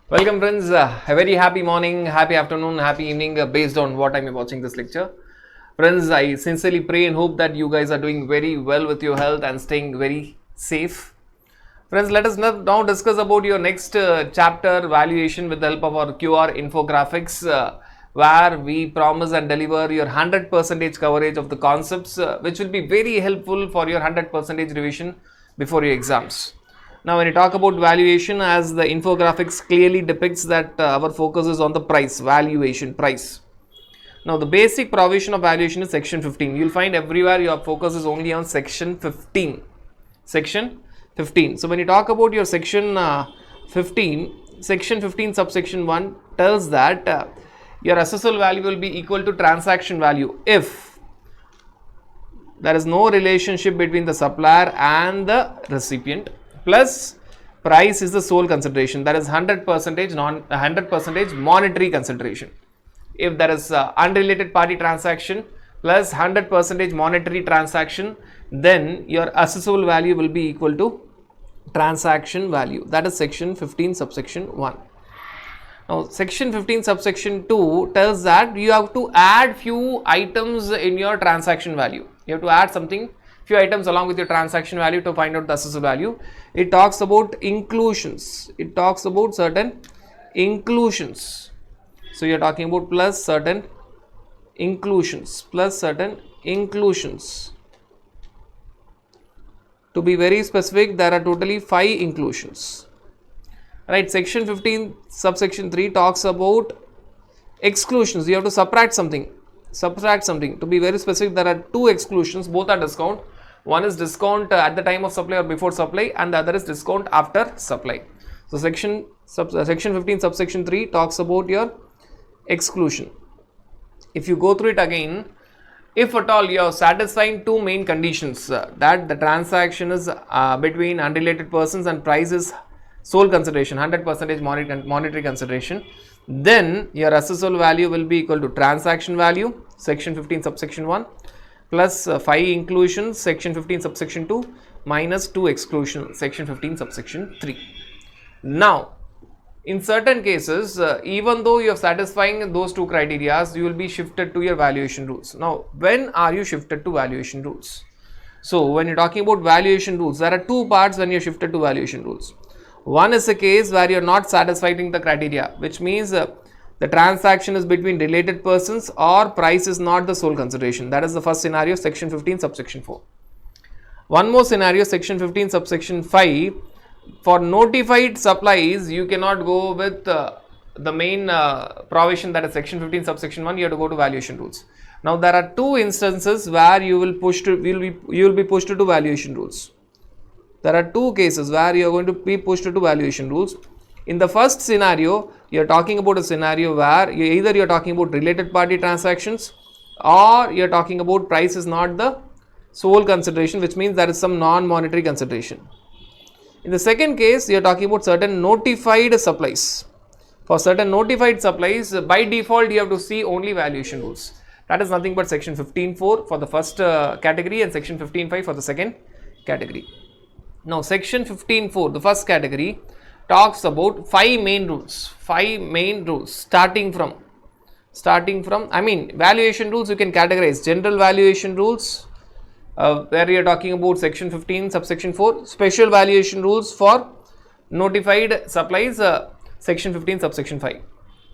Welcome friends, a very happy morning, happy afternoon, happy evening based on what time you're watching this lecture. Friends, I sincerely pray and hope that you guys are doing very well with your health and staying very safe. Friends, let us now discuss about your next chapter valuation with the help of our QR infographics where we promise and deliver your 100% coverage of the concepts which will be very helpful for your 100% revision before your exams. Now, when you talk about valuation, as the infographics clearly depicts that our focus is on the price, valuation, price. Now, the basic provision of valuation is section 15. You will find everywhere your focus is only on section 15. Section 15. So, when you talk about your section 15, section 15 subsection 1 tells that your assessable value will be equal to transaction value if there is no relationship between the supplier and the recipient, plus price is the sole consideration, that is 100% monetary consideration. If there is unrelated party transaction plus 100% monetary transaction, then your assessable value will be equal to transaction value. That is section 15 subsection 1. Now, section 15 subsection 2 tells that you have to add few items in your transaction value. You have to add few items along with your transaction value to find out the assessable value. It talks about inclusions. It talks about certain inclusions. So, you are talking about plus certain inclusions, To be very specific, there are totally 5 inclusions. Right, section 15 subsection 3 talks about exclusions. You have to subtract something. To be very specific, there are 2 exclusions, both are discount. One is discount at the time of supply or before supply, and the other is discount after supply. So, section 15 subsection 3 talks about your exclusion. If you go through it again, if at all you are satisfying 2 main conditions, that the transaction is between unrelated persons and price is sole consideration, 100% monetary consideration, then your assessable value will be equal to transaction value, section 15 subsection 1, plus 5 inclusions, section 15 subsection 2, minus 2 exclusions, section 15 subsection 3. Now, in certain cases, even though you are satisfying those 2 criteria, you will be shifted to your valuation rules. Now, when are you shifted to valuation rules? So, when you are talking about valuation rules, there are 2 parts when you are shifted to valuation rules. One is a case where you are not satisfying the criteria, which means the transaction is between related persons or price is not the sole consideration. That is the first scenario, section 15 subsection 4. One more scenario, section 15 subsection 5. For notified supplies, you cannot go with the main provision, that is section 15 subsection 1. You have to go to valuation rules. Now, there are 2 instances where you will be pushed to valuation rules. There are 2 cases where you are going to be pushed to valuation rules. In the first scenario, you are talking about a scenario where either you are talking about related party transactions or you are talking about price is not the sole consideration, which means there is some non-monetary consideration. In the second case, you are talking about certain notified supplies. For certain notified supplies, by default you have to see only valuation rules. That is nothing but section 15.4 for the first category and section 15.5 for the second category. Now, section 15.4, the first category, talks about 5 main rules. Starting from valuation rules you can categorize general valuation rules, where you are talking about section 15 subsection 4, special valuation rules for notified supplies, section 15 subsection 5.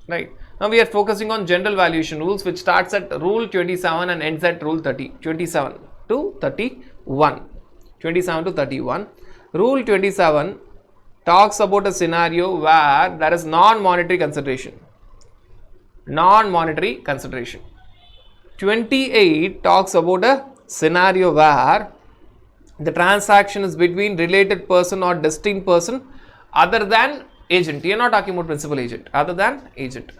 Right, now we are focusing on general valuation rules, which starts at rule 27 and ends at rule 27 to 31. Rule 27 talks about a scenario where there is non-monetary consideration. 28 talks about a scenario where the transaction is between related person or distinct person other than agent. You are not talking about principal agent, other than agent.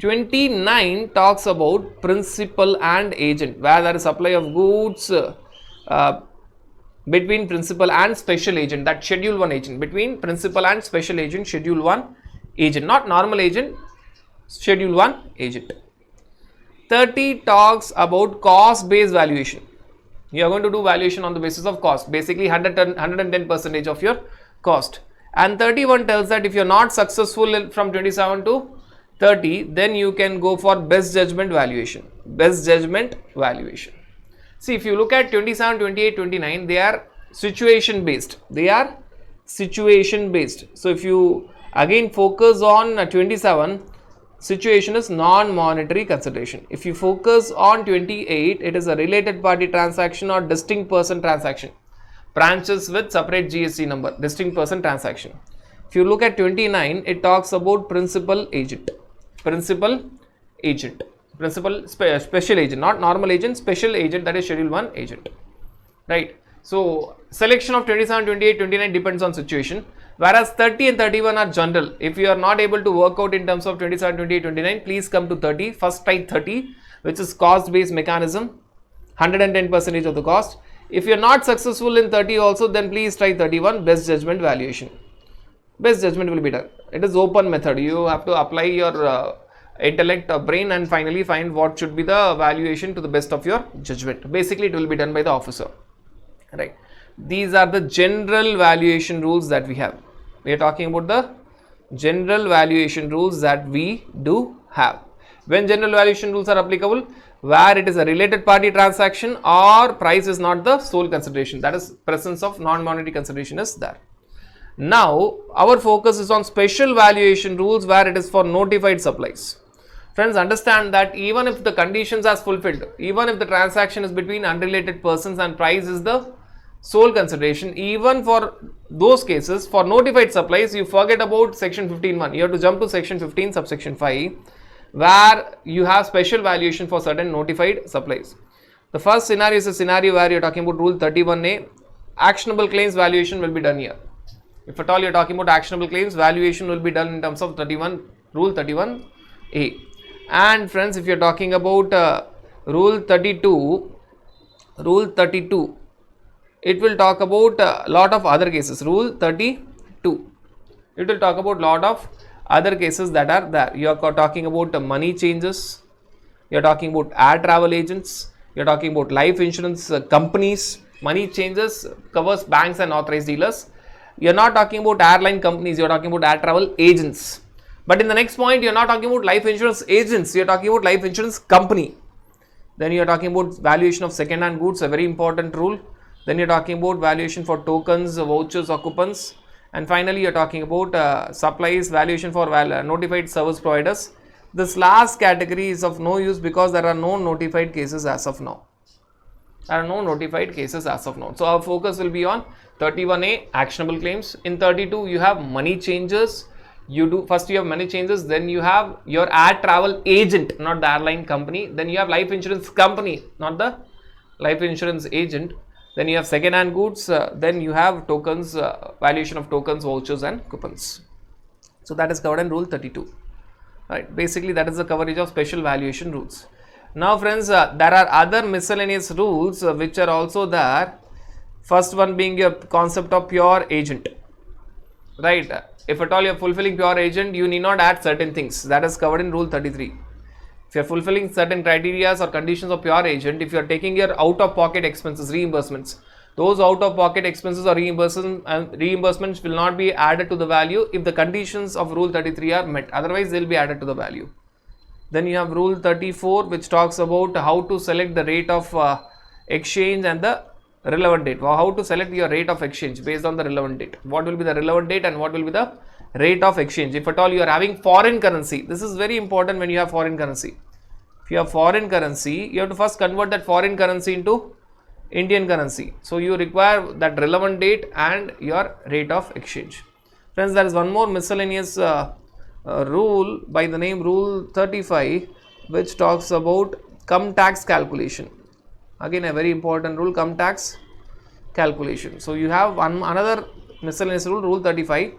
29 talks about principal and agent, where there is supply of goods between principal and special agent, that schedule 1 agent, between principal and special agent, schedule 1 agent, not normal agent, schedule 1 agent. 30 talks about cost based valuation. You are going to do valuation on the basis of cost, basically 110% of your cost. And 31 tells that if you're not successful from 27 to 30, then you can go for best judgment valuation. Best judgment valuation. See, if you look at 27, 28, 29, they are situation based. They are situation based. So if you again focus on 27, situation is non-monetary consideration. If you focus on 28, it is a related party transaction or distinct person transaction. Branches with separate GST number, distinct person transaction. If you look at 29, it talks about principal agent. Principal agent. Principal special agent, not normal agent, special agent, that is schedule 1 agent. Right. So selection of 27, 28, 29 depends on situation. Whereas 30 and 31 are general. If you are not able to work out in terms of 27, 28, 29, please come to 30. First try 30, which is cost based mechanism, 110% of the cost. If you are not successful in 30 also, then please try 31, best judgment valuation. Best judgment will be done. It is open method. You have to apply your intellect or brain and finally find what should be the valuation to the best of your judgment. Basically, it will be done by the officer. Right. These are the general valuation rules that we have. We are talking about the general valuation rules that we do have. When general valuation rules are applicable, where it is a related party transaction or price is not the sole consideration, that is presence of non-monetary consideration is there. Now our focus is on special valuation rules where it is for notified supplies. Friends, understand that even if the conditions are fulfilled, even if the transaction is between unrelated persons and price is the sole consideration, even for those cases, for notified supplies, you forget about section 15.1. You have to jump to section 15 subsection 5, where you have special valuation for certain notified supplies. The first scenario is a scenario where you are talking about rule 31A. Actionable claims valuation will be done here. If at all you are talking about actionable claims, valuation will be done in terms of rule 31A. And friends, if you are talking about rule 32, it will talk about a lot of other cases. Rule 32, it will talk about lot of other cases that are there. You are talking about money changes, you are talking about air travel agents, you are talking about life insurance companies. Money changes covers banks and authorized dealers. You are not talking about airline companies, you are talking about air travel agents. But in the next point, you are not talking about life insurance agents, you are talking about life insurance company. Then you are talking about valuation of second hand goods, a very important rule. Then you are talking about valuation for tokens, vouchers, or coupons. And finally, you are talking about supplies, valuation for notified service providers. This last category is of no use because there are no notified cases as of now. There are no notified cases as of now. So our focus will be on 31A, actionable claims. In 32, you have money changes. First you have money changes, then you have your air travel agent, not the airline company. Then you have life insurance company, not the life insurance agent. Then you have second hand goods, then you have tokens, valuation of tokens, vouchers and coupons. So that is covered in rule 32. Right. Basically that is the coverage of special valuation rules. Now friends, there are other miscellaneous rules which are also there. First one being your concept of pure agent. Right. If at all you are fulfilling pure agent, you need not add certain things. That is covered in rule 33. If you are fulfilling certain criteria or conditions of pure agent, if you are taking your out of pocket expenses, reimbursements, those out of pocket expenses or reimbursements will not be added to the value if the conditions of rule 33 are met. Otherwise, they will be added to the value. Then you have rule 34, which talks about how to select the rate of exchange and the relevant date. How to select your rate of exchange based on the relevant date. What will be the relevant date and what will be the rate of exchange. If at all you are having foreign currency, this is very important when you have foreign currency. If you have foreign currency, you have to first convert that foreign currency into Indian currency. So you require that relevant date and your rate of exchange. Friends, there is one more miscellaneous rule by the name rule 35, which talks about cum tax calculation. Again a very important rule, cum tax calculation. So you have another miscellaneous rule, rule 35,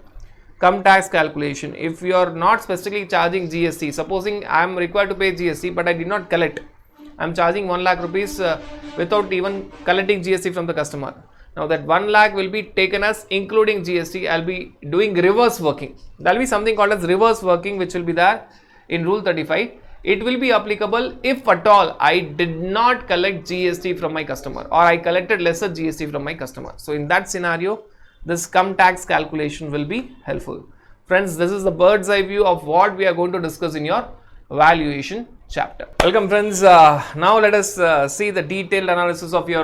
cum tax calculation. If you are not specifically charging GST, supposing I am required to pay GST but I did not collect, I am charging 1 lakh rupees without even collecting GST from the customer. Now that 1 lakh will be taken as including GST. I will be doing reverse working. There will be something called as reverse working, which will be there in rule 35. It will be applicable if at all I did not collect GST from my customer or I collected lesser GST from my customer. So in that scenario, this cum tax calculation will be helpful. Friends, this is the bird's eye view of what we are going to discuss in your valuation chapter. Welcome friends. Now let us see the detailed analysis of your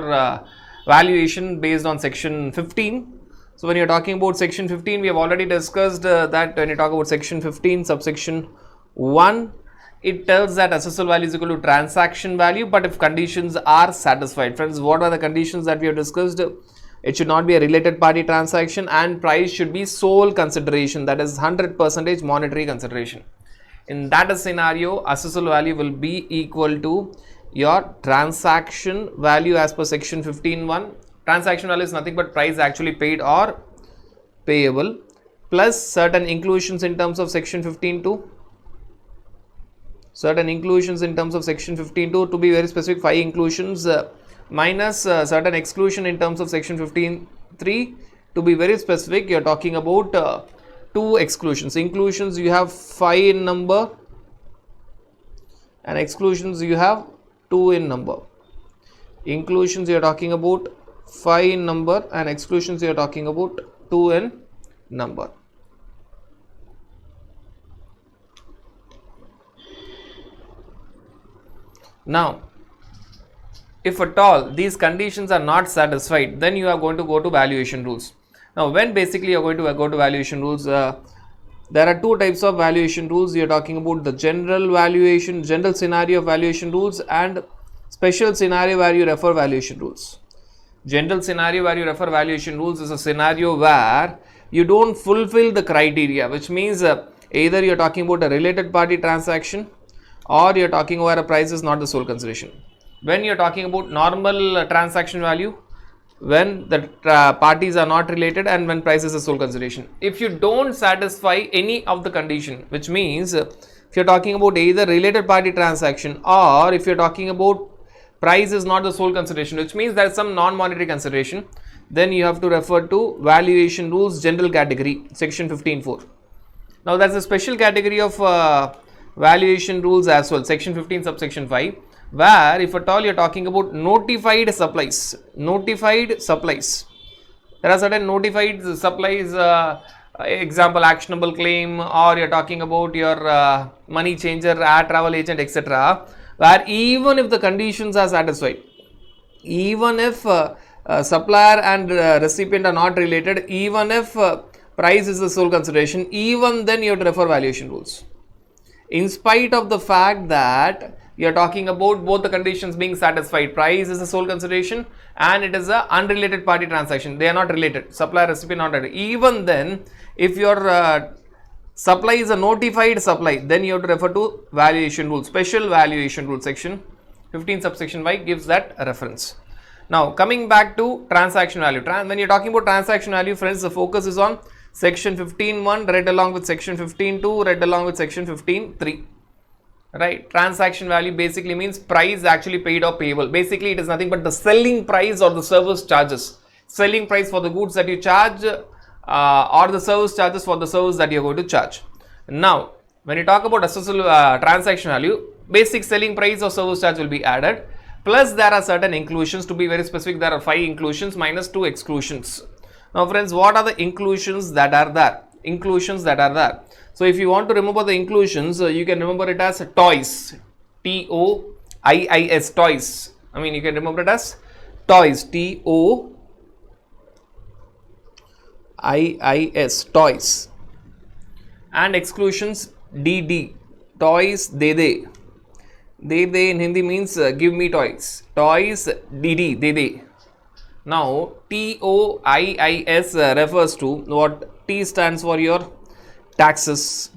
valuation based on section 15. So when you are talking about section 15, we have already discussed that when you talk about section 15 subsection 1, it tells that assessable value is equal to transaction value, but if conditions are satisfied. Friends, what are the conditions that we have discussed? It should not be a related party transaction and price should be sole consideration, that is 100% monetary consideration. In that scenario, assessable value will be equal to your transaction value as per section 15.1. Transaction value is nothing but price actually paid or payable plus certain inclusions in terms of section 15.2. Certain inclusions in terms of section 15.2, to be very specific, 5 inclusions minus certain exclusion in terms of section 15.3. To be very specific, you are talking about 2 exclusions. Inclusions you have 5 in number and exclusions you have 2 in number. Inclusions you are talking about 5 in number and exclusions you are talking about 2 in number. Now, if at all these conditions are not satisfied, then you are going to go to valuation rules. Now, when basically you are going to go to valuation rules, there are 2 types of valuation rules. You are talking about the general valuation, general scenario valuation rules and special scenario where you refer valuation rules. General scenario where you refer valuation rules is a scenario where you don't fulfill the criteria, which means either you are talking about a related party transaction or you are talking where a price is not the sole consideration. When you are talking about normal transaction value, when the parties are not related and when price is the sole consideration. If you don't satisfy any of the condition, which means if you are talking about either related party transaction or if you are talking about price is not the sole consideration, which means there is some non-monetary consideration, then you have to refer to valuation rules general category, section 15.4. Now, there is a special category of valuation rules as well, section 15 subsection 5, where if at all you are talking about notified supplies, there are certain notified supplies, example actionable claim, or you are talking about your money changer, air travel agent, etc., where even if the conditions are satisfied, even if supplier and recipient are not related, even if price is the sole consideration, even then you have to refer valuation rules. In spite of the fact that you are talking about both the conditions being satisfied, price is the sole consideration and it is a unrelated party transaction, they are not related, supplier recipient not related, even then if your supply is a notified supply, then you have to refer to valuation rule, special valuation rule, section 15 subsection Y gives that reference. Now, coming back to transaction value, when you are talking about transaction value, friends, the focus is on section 15.1 read along with section 15.2 read along with section 15.3. Right, transaction value basically means price actually paid or payable. Basically, it is nothing but the selling price or the service charges. Selling price for the goods that you charge or the service charges for the service that you are going to charge. Now, when you talk about assessable transaction value, basic selling price or service charge will be added. Plus, there are certain inclusions. To be very specific, there are 5 inclusions minus 2 exclusions. Now, friends, what are the inclusions that are there? So, if you want to remember the inclusions, you can remember it as toys, T-O-I-I-S, toys. I mean, you can remember it as toys, T-O-I-I-S, toys. And exclusions, D-D, toys, de. De in Hindi means give me toys. Toys, D-D, de. Now, TOIIS refers to what? T stands for your taxes,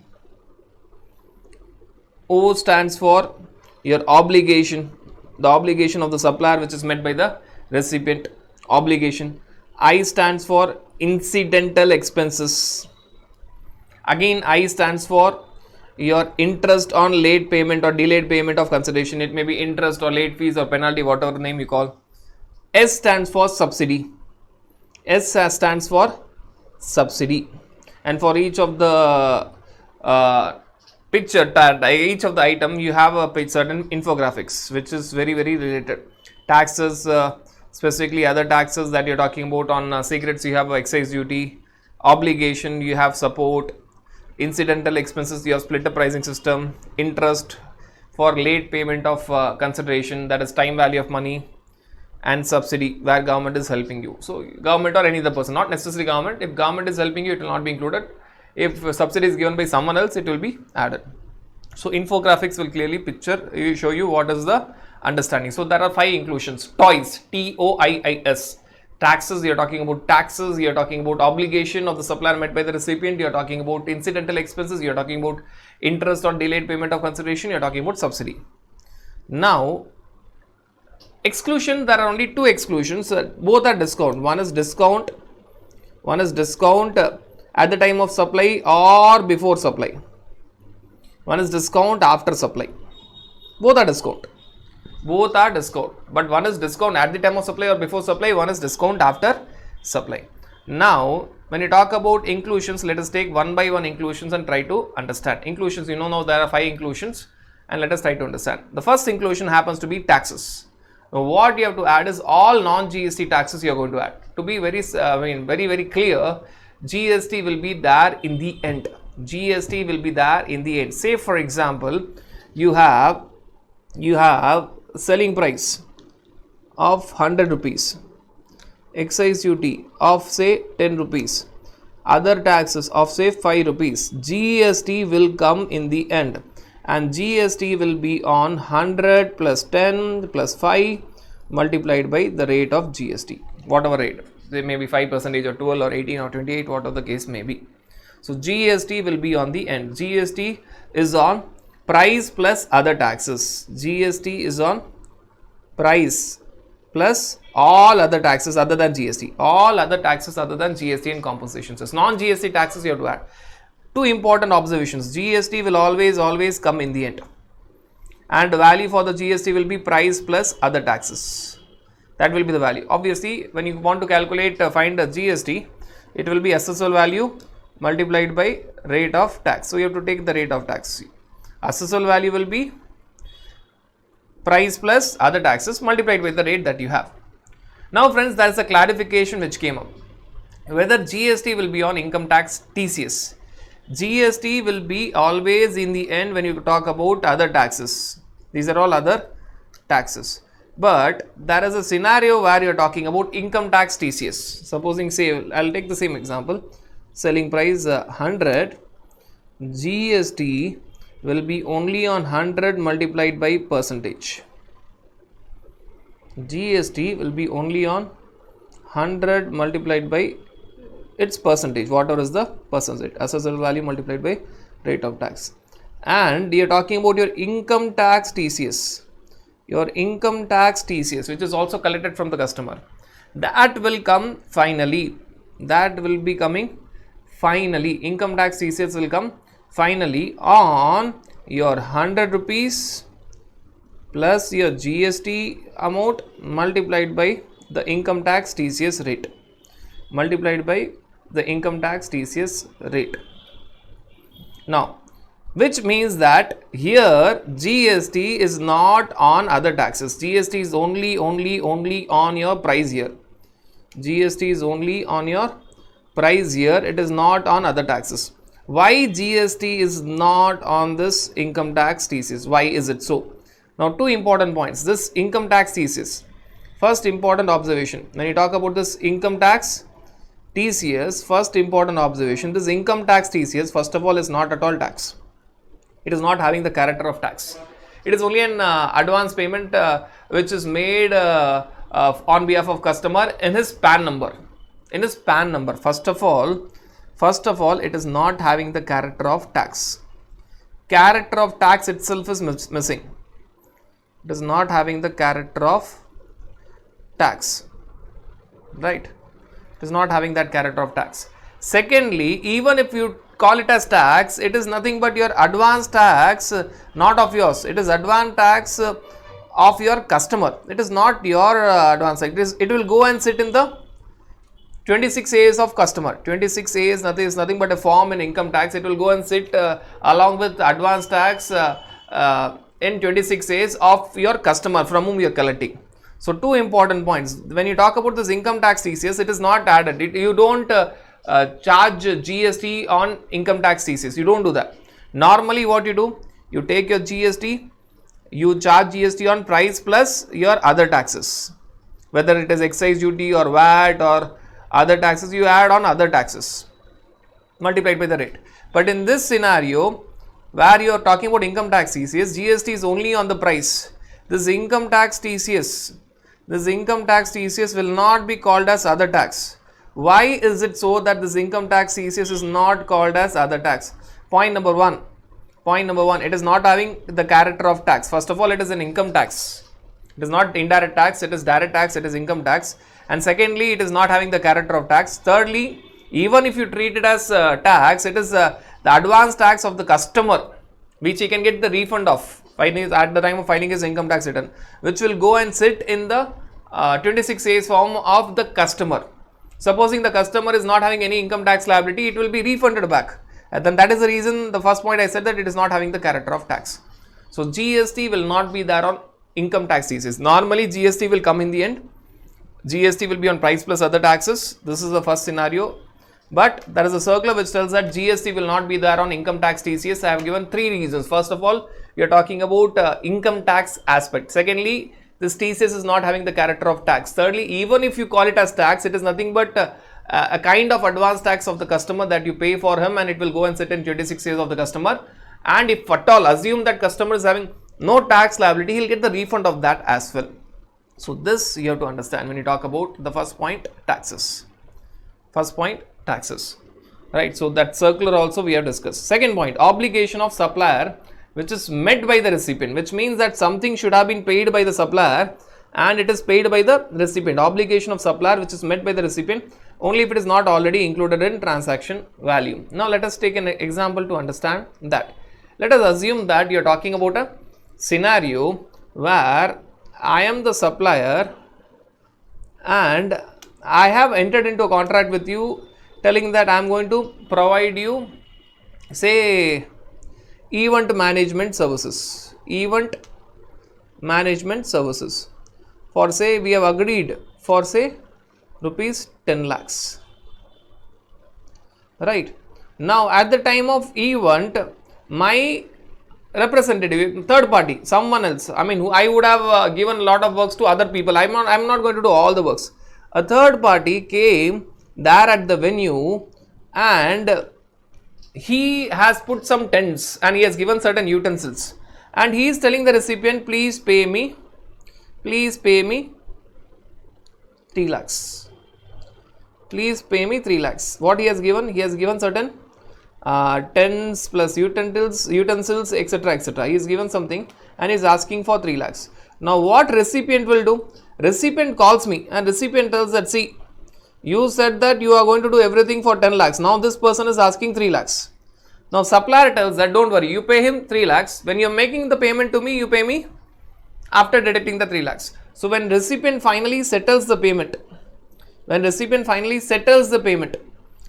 O stands for your obligation, the obligation of the supplier which is met by the recipient, obligation. I stands for incidental expenses. Again, I stands for your interest on late payment or delayed payment of consideration. It may be interest or late fees or penalty, whatever name you call. S stands for subsidy. S stands for subsidy. And for each of the picture, each of the item, you have a certain infographics which is very related. Taxes, specifically other taxes that you're talking about. On cigarettes, you have excise duty, obligation, you have support, incidental expenses, you have split pricing system, interest for late payment of consideration, that is time value of money, and subsidy where government is helping you. So government or any other person, not necessarily government. If government is helping you, it will not be included. If subsidy is given by someone else, it will be added. So infographics will clearly show you what is the understanding. So there are 5 inclusions. Toys, TOIIS. Taxes, you are talking about taxes, you are talking about obligation of the supplier met by the recipient, you are talking about incidental expenses, you are talking about interest on delayed payment of consideration, you are talking about subsidy. Now, exclusion, there are only 2 exclusions, both are discount. One is discount at the time of supply or before supply. One is discount after supply. Both are discount. But one is discount at the time of supply or before supply, one is discount after supply. Now, when you talk about inclusions, let us take one by one inclusions and try to understand. Inclusions, now there are 5 inclusions, and let us try to understand. The first inclusion happens to be taxes. Now, what you have to add is all non-GST taxes you are going to add. To be very clear, GST will be there in the end. Say for example, you have selling price of 100 rupees, excise duty of say 10 rupees, other taxes of say 5 rupees. GST will come in the end, and GST will be on 100 plus 10 plus 5 multiplied by the rate of GST, whatever rate. They may be 5% or 12 or 18 or 28, whatever the case may be. So GST will be on the end. GST is on price plus other taxes. GST is on price plus all other taxes other than GST. All other taxes other than GST and compensations. So non-GST taxes you have to add. 2 important observations. GST will always come in the end. And the value for the GST will be price plus other taxes. That will be the value. Obviously, when you want to calculate, find the GST, it will be assessable value multiplied by rate of tax. So you have to take the rate of tax. Assessable value will be price plus other taxes multiplied by the rate that you have. Now friends, there is a clarification which came up. Whether GST will be on income tax TCS. GST will be always in the end when you talk about other taxes. These are all other taxes. But there is a scenario where you are talking about income tax TCS. Supposing, say, I will take the same example. Selling price 100, GST will be only on 100 multiplied by percentage. GST will be only on 100 multiplied by its percentage, whatever is the percentage, assessable value multiplied by rate of tax. And you are talking about your income tax TCS. Your income tax TCS, which is also collected from the customer, that will come finally. That will be coming finally. Income tax TCS will come finally on your 100 rupees plus your GST amount multiplied by the income tax TCS rate. Now, which means that here GST is not on other taxes. GST is only on your price year. GST is only on your price year. It is not on other taxes. Why GST is not on this income tax TCS? Why is it so? Now, 2 important points. This income tax TCS. First important observation. When you talk about this income tax TCS, first important observation. This income tax TCS, first of all, is not at all tax. It is not having the character of tax. It is only an advance payment which is made on behalf of customer in his PAN number. First of all, it is not having the character of tax. Character of tax itself is missing. It is not having the character of tax. Right? It is not having that character of tax. Secondly, even if you call it as tax, it is nothing but your advance tax, not of yours. It is advance tax of your customer. It is not your advance tax. It will go and sit in the 26As of customer. 26A is nothing but a form in income tax. It will go and sit along with advance tax in 26As of your customer from whom you are collecting. So two important points. When you talk about this income tax TCS, it is not added. You don't charge GST on income tax TCS. You don't do that. Normally what you do, you take your GST, you charge GST on price plus your other taxes. Whether it is excise duty or VAT or other taxes, you add on other taxes multiplied by the rate. But in this scenario, where you are talking about income tax TCS, GST is only on the price. This income tax TCS will not be called as other tax. Why is it so that this income tax TCS is not called as other tax? Point number one, it is not having the character of tax. First of all, it is an income tax. It is not indirect tax, it is direct tax, it is income tax. And secondly, it is not having the character of tax. Thirdly, even if you treat it as tax, it is the advance tax of the customer, which he can get the refund of at the time of filing his income tax return, which will go and sit in the 26A form of the customer. Supposing the customer is not having any income tax liability, it will be refunded back. And then that is the reason, the first point I said, that it is not having the character of tax. So GST will not be there on income tax TCS. Normally GST will come in the end. GST will be on price plus other taxes. This is the first scenario. But there is a circular which tells that GST will not be there on income tax TCS. I have given three reasons. First of all, we are talking about income tax aspect. Secondly, this TCS is not having the character of tax. Thirdly, even if you call it as tax, it is nothing but a kind of advance tax of the customer that you pay for him, and it will go and sit in 26 days of the customer. And if at all, assume that customer is having no tax liability, he will get the refund of that as well. So this you have to understand when you talk about the first point, taxes. First point, taxes. Right, so that circular also we have discussed. Second point, obligation of supplier which is met by the recipient, which means that something should have been paid by the supplier and it is paid by the recipient. Obligation of supplier which is met by the recipient only if it is not already included in transaction value. Now let us take an example to understand that. Let us assume that you are talking about a scenario where I am the supplier and I have entered into a contract with you telling that I am going to provide you, say, event management services. For, say, we have agreed for, say, rupees 10 lakhs. Right. Now at the time of event, my representative, third party, someone else, I mean, I would have given a lot of works to other people. I'm not going to do all the works. A third party came there at the venue and he has put some tents and he has given certain utensils and he is telling the recipient, please pay me 3 lakhs. Please pay me 3 lakhs. What he has given? He has given certain tents plus utensils, etc. He is given something and is asking for 3 lakhs. Now what recipient will do? Recipient calls me and recipient tells that, see, you said that you are going to do everything for 10 lakhs. Now this person is asking 3 lakhs. Now supplier tells that, don't worry, you pay him 3 lakhs. When you are making the payment to me, you pay me after deducting the 3 lakhs. So when recipient finally settles the payment,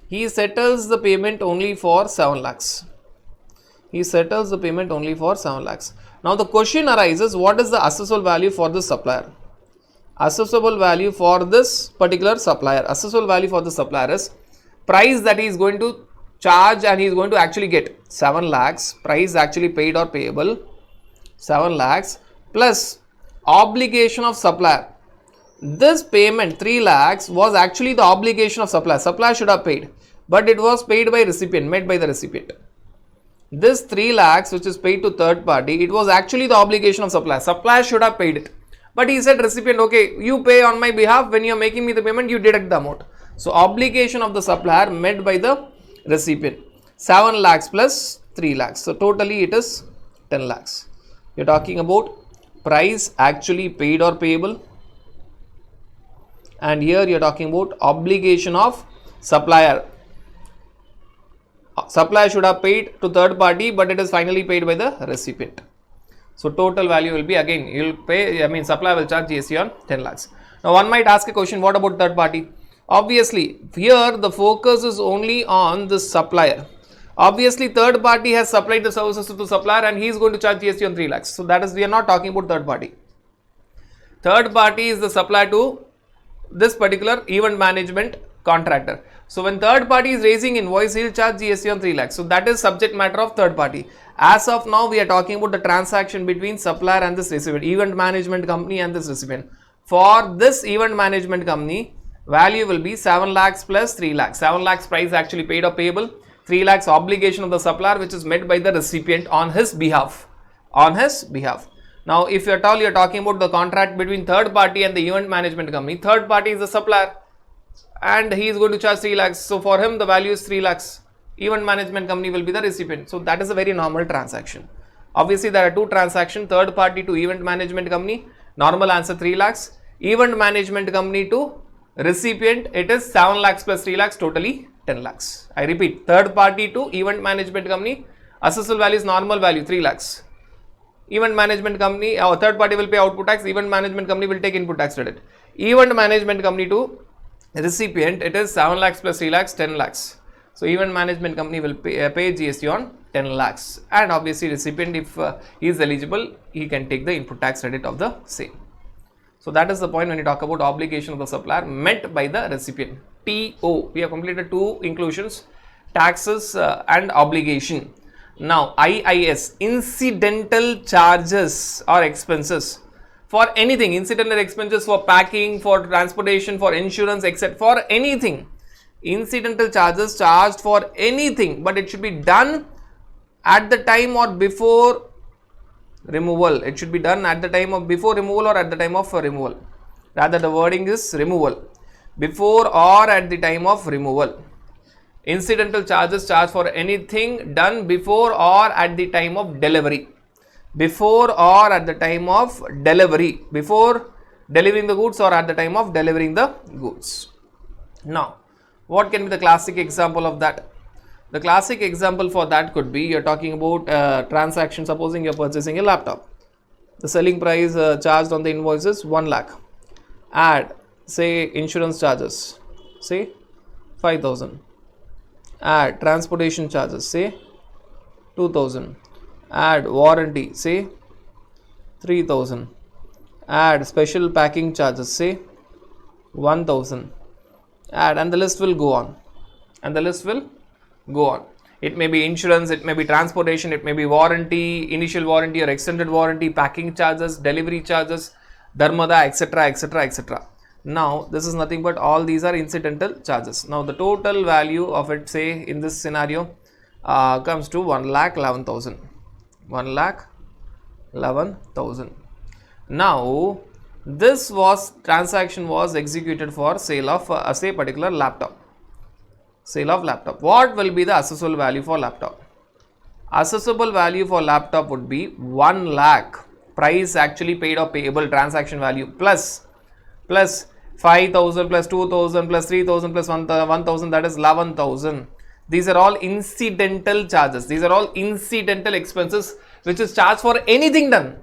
he settles the payment only for 7 lakhs. Now the question arises, what is the assessable value for this supplier? Assessable value for this particular supplier. Assessable value for the supplier is price that he is going to charge and he is going to actually get 7 lakhs, price actually paid or payable 7 lakhs plus obligation of supplier. This payment 3 lakhs was actually the obligation of supplier. Supplier should have paid, but it was paid by recipient, made by the recipient. This 3 lakhs which is paid to third party, it was actually the obligation of supplier. Supplier should have paid it. But he said, recipient, okay, you pay on my behalf. When you are making me the payment, you deduct the amount. So obligation of the supplier met by the recipient. 7 lakhs plus 3 lakhs. So totally it is 10 lakhs. You are talking about price actually paid or payable. And here you are talking about obligation of supplier. Supplier should have paid to third party, but it is finally paid by the recipient. So total value will be, again, you will pay, supplier will charge GST on 10 lakhs. Now one might ask a question, what about third party? Obviously, here the focus is only on the supplier. Obviously, third party has supplied the services to the supplier and he is going to charge GST on 3 lakhs. So that is, we are not talking about third party. Third party is the supplier to this particular event management contractor. So when third party is raising invoice, he will charge GST on 3 lakhs. So that is subject matter of third party. As of now, we are talking about the transaction between supplier and this recipient, event management company and this recipient. For this event management company, value will be 7 lakhs plus 3 lakhs. 7 lakhs price actually paid or payable, 3 lakhs obligation of the supplier which is met by the recipient on his behalf. On his behalf. Now, if you are talking about the contract between third party and the event management company, third party is the supplier and he is going to charge 3 lakhs. So, for him the value is 3 lakhs. Event management company will be the recipient. So, that is a very normal transaction. Obviously, there are two transactions, third party to event management company, normal answer 3 lakhs. Event management company to recipient, it is 7 lakhs plus 3 lakhs, totally 10 lakhs. I repeat, third party to event management company, assessable value is normal value 3 lakhs. Event management company, or third party will pay output tax, event management company will take input tax credit. Event management company to recipient, it is 7 lakhs plus 3 lakhs, 10 lakhs. So, event management company will pay GST on 10 lakhs, and obviously recipient, if he is eligible, he can take the input tax credit of the same. So, that is the point when you talk about obligation of the supplier met by the recipient. TO, we have completed two inclusions, taxes and obligation. Now, IIS, incidental charges or expenses for anything, incidental expenses for packing, for transportation, for insurance, etc. For anything, incidental charges charged for anything, but it should be done at the time or before removal. It should be done at the time of before removal or at the time of removal. Rather, the wording is removal, before or at the time of removal. Incidental charges charged for anything done before or at the time of delivery. Before or at the time of delivery. Before delivering the goods or at the time of delivering the goods. Now, what can be the classic example of that? The classic example for that could be, you are talking about transaction, supposing you are purchasing a laptop. The selling price charged on the invoice is 1 lakh. Add, say, insurance charges, say 5,000. Add transportation charges, say 2,000. Add warranty, say 3,000. Add special packing charges, say 1,000. Add, and the list will go on. And the list will go on. It may be insurance, it may be transportation, it may be warranty, initial warranty or extended warranty, packing charges, delivery charges, dharmada, etc., etc., etc. Now, this is nothing but all these are incidental charges. Now, the total value of it, say in this scenario, comes to 1,11,000. 1,11,000. Now, this transaction was executed for sale of say particular laptop. Sale of laptop. What will be the assessable value for laptop? Assessable value for laptop would be 1 lakh. Price actually paid or payable transaction value plus 5,000 plus 2,000 plus 3,000 plus 1,000, that is 11,000. These are all incidental charges. These are all incidental expenses which is charged for anything done.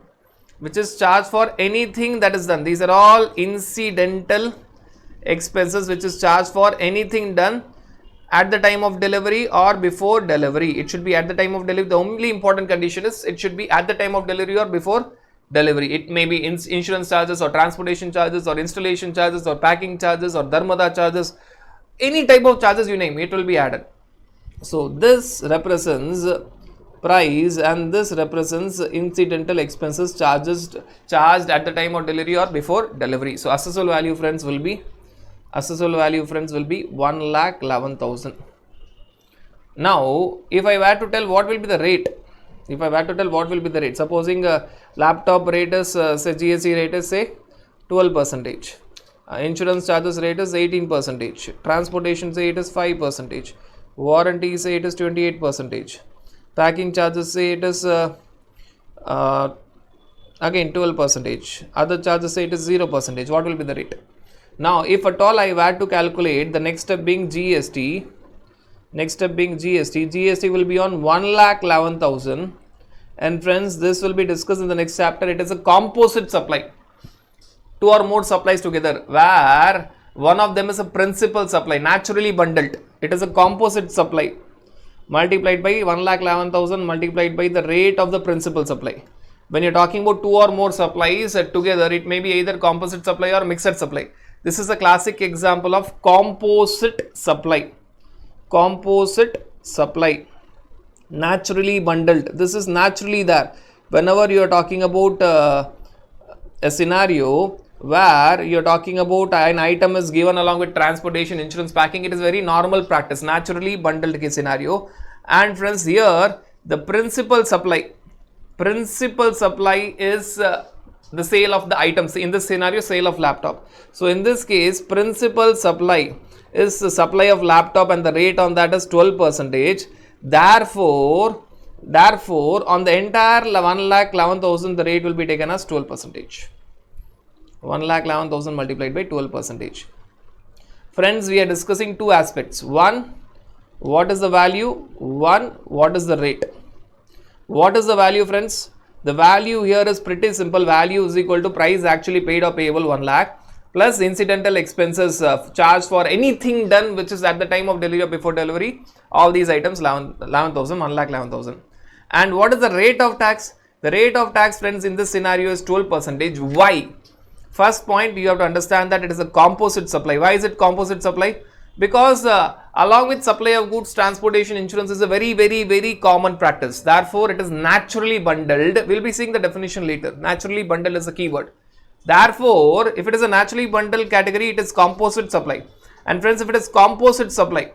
Which is charged for anything that is done. These are all incidental expenses which is charged for anything done at the time of delivery or before delivery. It should be at the time of delivery. The only important condition is it should be at the time of delivery or before delivery. It may be insurance charges or transportation charges or installation charges or packing charges or dharmada charges. Any type of charges you name, it will be added. So, this represents price and this represents incidental expenses charged at the time of delivery or before delivery. So, assessable value friends will be 1,11,000. Now, if I were to tell what will be the rate, supposing laptop rate is say GST rate is say 12%, insurance charges rate is 18%, transportation say it is 5%, warranty say it is 28%, packing charges say it is again 12%, other charges say it is 0%. What will be the rate? Now, if at all I were to calculate, the next step being GST, GST will be on 1,11,000. And friends, this will be discussed in the next chapter. It is a composite supply. 2 or more supplies together, where one of them is a principal supply, naturally bundled. It is a composite supply multiplied by 1,11,000 multiplied by the rate of the principal supply. When you're talking about two or more supplies together, it may be either composite supply or mixed supply. This is a classic example of composite supply. Composite supply. Naturally bundled. This is naturally there. Whenever you are talking about a scenario where you are talking about an item is given along with transportation, insurance, packing, it is very normal practice, naturally bundled case scenario. And friends, here the principal supply is the sale of the items. In this scenario, sale of laptop. So in this case, principal supply is the supply of laptop and the rate on that is 12%. Therefore, on the entire 1,11,000, the rate will be taken as 12%. 1,11,000 multiplied by 12%. Friends, we are discussing two aspects. One, what is the value? One, what is the rate? What is the value, friends? The value here is pretty simple. Value is equal to price actually paid or payable 1 lakh plus incidental expenses charged for anything done which is at the time of delivery or before delivery. All these items 11,000, 1,11,000. And what is the rate of tax? The rate of tax, friends, in this scenario is 12%. Why? First point, you have to understand that it is a composite supply. Why is it composite supply? Because along with supply of goods, transportation, insurance is a very common practice. Therefore, it is naturally bundled. We will be seeing the definition later. Naturally bundled is the keyword. Therefore, if it is a naturally bundled category, it is composite supply. And friends, if it is composite supply,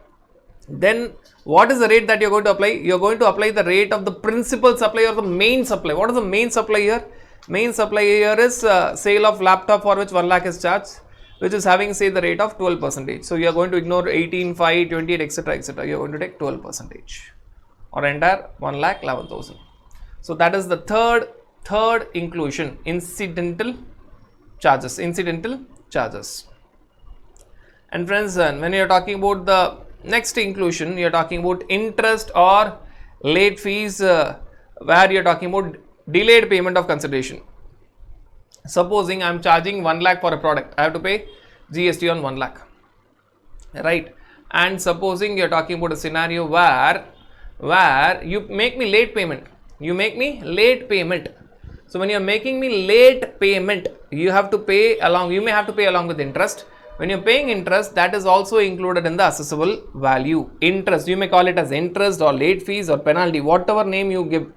then what is the rate that you are going to apply? You are going to apply the rate of the principal supply or the main supply. What is the main supply here? Main supply here is sale of laptop for which 1 lakh is charged, which is having, say, the rate of 12%. So you are going to ignore 18, 5, 28, etc., etc. You are going to take 12% or entire 1,11,000. So that is the third inclusion, incidental charges. And friends, when you are talking about the next inclusion, you are talking about interest or late fees, where you are talking about delayed payment of consideration. Supposing I am charging 1 lakh for a product, I have to pay GST on 1 lakh, right? And supposing you are talking about a scenario where you make me late payment. So when you are making me late payment, you have to pay along. You may have to pay along with interest. When you are paying interest, that is also included in the assessable value. Interest, you may call it as interest or late fees or penalty, whatever name you give.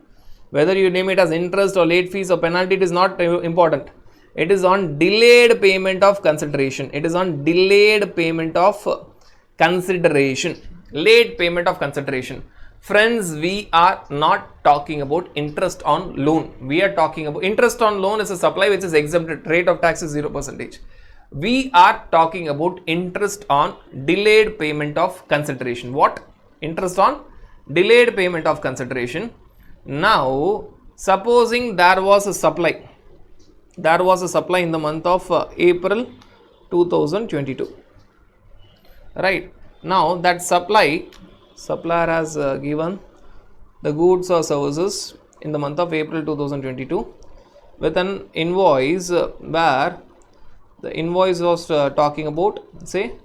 Whether you name it as interest or late fees or penalty, it is not important. It is on delayed payment of consideration. Late payment of consideration. Friends, we are not talking about interest on loan. We are talking about interest on loan is a supply which is exempted. Rate of tax is 0%. We are talking about interest on delayed payment of consideration. What? Interest on delayed payment of consideration. Now, supposing there was a supply in the month of April 2022, right? Now that supplier has given the goods or services in the month of April 2022 with an invoice where the invoice was talking about, say,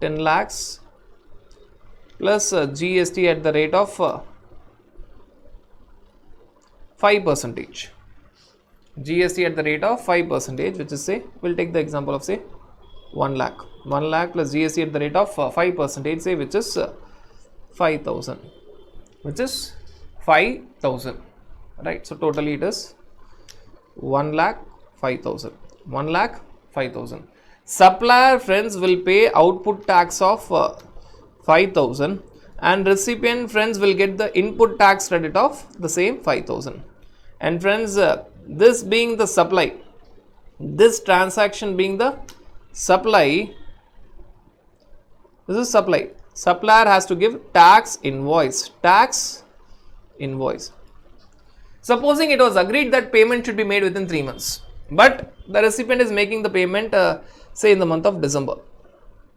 10 lakhs plus GST at the rate of 5%. GST at the rate of 5%, which is, say, we'll take the example of, say, 1 lakh. 1 lakh plus GST at the rate of 5%, say, which is 5,000. Right? So totally it is 1 lakh 5,000. 1 lakh 5,000. Supplier, friends, will pay output tax of 5,000 and recipient, friends, will get the input tax credit of the same 5,000. And friends, this being the supply, this transaction being the supply, this is supply. Supplier has to give tax invoice. Supposing it was agreed that payment should be made within 3 months, but the recipient is making the payment, say, in the month of December.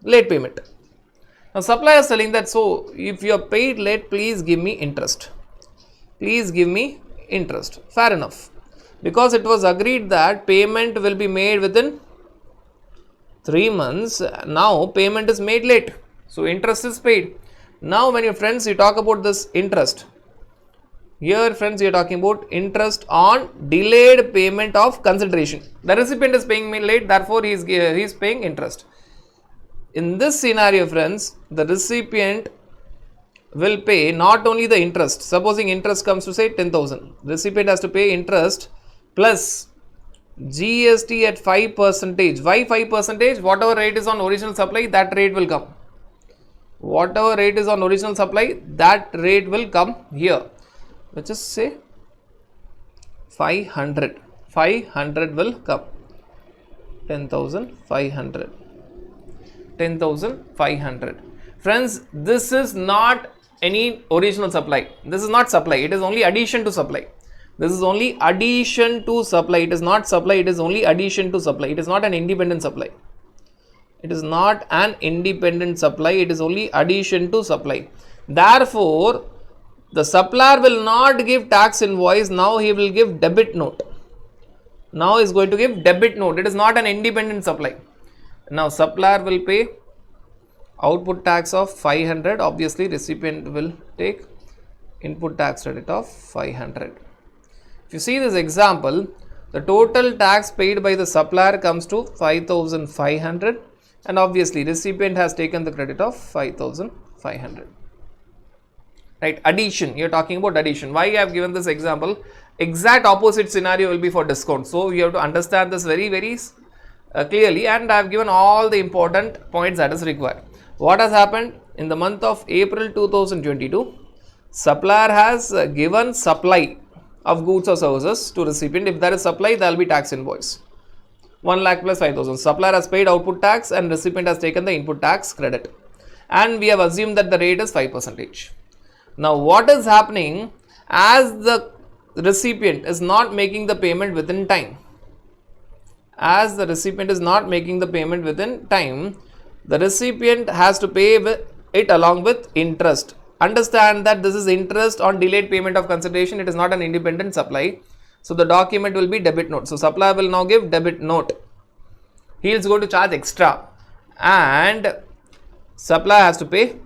Late payment. Now, supplier is telling that, so if you are paid late, please give me interest. Fair enough. Because it was agreed that payment will be made within 3 months. Now payment is made late, so interest is paid. Now when your friends, you talk about this interest, Here friends, we are talking about interest on delayed payment of consideration. The recipient is paying me late, therefore he is paying interest. In this scenario friends, the recipient will pay not only the interest. Supposing interest comes to say 10,000, recipient has to pay interest plus GST at 5%. Why 5%? Whatever rate is on original supply, that rate will come. Whatever rate is on original supply, that rate will come here. Let's just say 500. 500 will come. 10,500. 10,500. Friends, this is not any original supply. This is not supply. It is only addition to supply. This is only addition to supply. It is not supply. It is only addition to supply. It is not an independent supply. It is not an independent supply. It is only addition to supply. Therefore, the supplier will not give tax invoice. Now he will give debit note. Now he is going to give debit note. It is not an independent supply. Now supplier will pay output tax of 500. Obviously, recipient will take input tax credit of 500. If you see this example, the total tax paid by the supplier comes to 5,500, and obviously recipient has taken the credit of 5,500. Right, addition, you are talking about addition. Why I have given this example? Exact opposite scenario will be for discount. So you have to understand this very clearly, and I have given all the important points that is required. What has happened in the month of April 2022? Supplier has given supply of goods or services to recipient. If there is supply, there will be tax invoice. 1 lakh plus 5,000. Supplier has paid output tax and recipient has taken the input tax credit. And we have assumed that the rate is 5%. Now what is happening, as the recipient is not making the payment within time, the recipient has to pay it along with interest. Understand that this is interest on delayed payment of consideration. It is not an independent supply. So the document will be debit note. So supplier will now give debit note. He is going to charge extra, and supplier has to pay